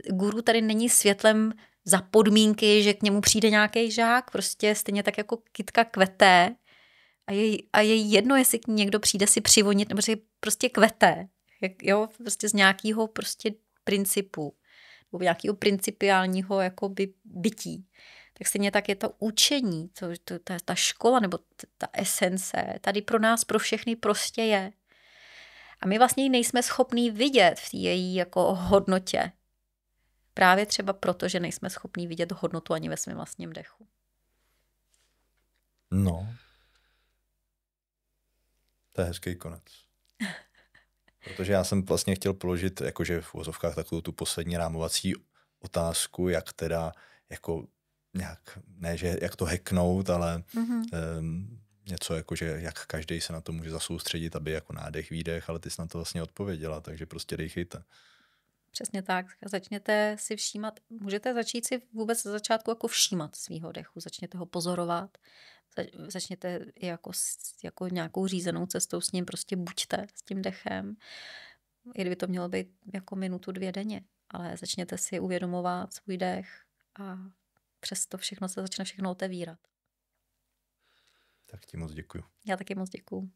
Guru tady není světlem za podmínky, že k němu přijde nějaký žák, prostě stejně tak jako kytka kvete a je jedno, jestli k ní někdo přijde si přivonit, nebo že prostě kvete, jo, prostě z nějakého prostě principu, nebo nějakého principiálního jakoby bytí. Tak stejně tak je to učení, ta škola nebo ta esence, tady pro nás, pro všechny prostě je. A my vlastně ji nejsme schopní vidět v té její jako hodnotě. Právě třeba proto, že nejsme schopní vidět hodnotu ani ve svém vlastním dechu. No. To je hezký konec. Protože já jsem vlastně chtěl položit, jakože v uvozovkách takovou tu poslední rámovací otázku, jak teda jako nějak, ne, že jak to hacknout, ale něco jako, že jak každý se na to může zasoustředit, aby jako nádech, výdech, ale ty jsi na to vlastně odpověděla, takže prostě dejchejte. Přesně tak. Začněte si všímat, můžete začít si vůbec za začátku jako všímat svýho dechu, začněte ho pozorovat, začněte jako nějakou řízenou cestou s ním, prostě buďte s tím dechem, i kdyby to mělo být jako minutu, 2 denně, ale začněte si uvědomovat svůj dech a přes to všechno se začne všechno otevírat. Tak ti moc děkuju. Já taky moc děkuju.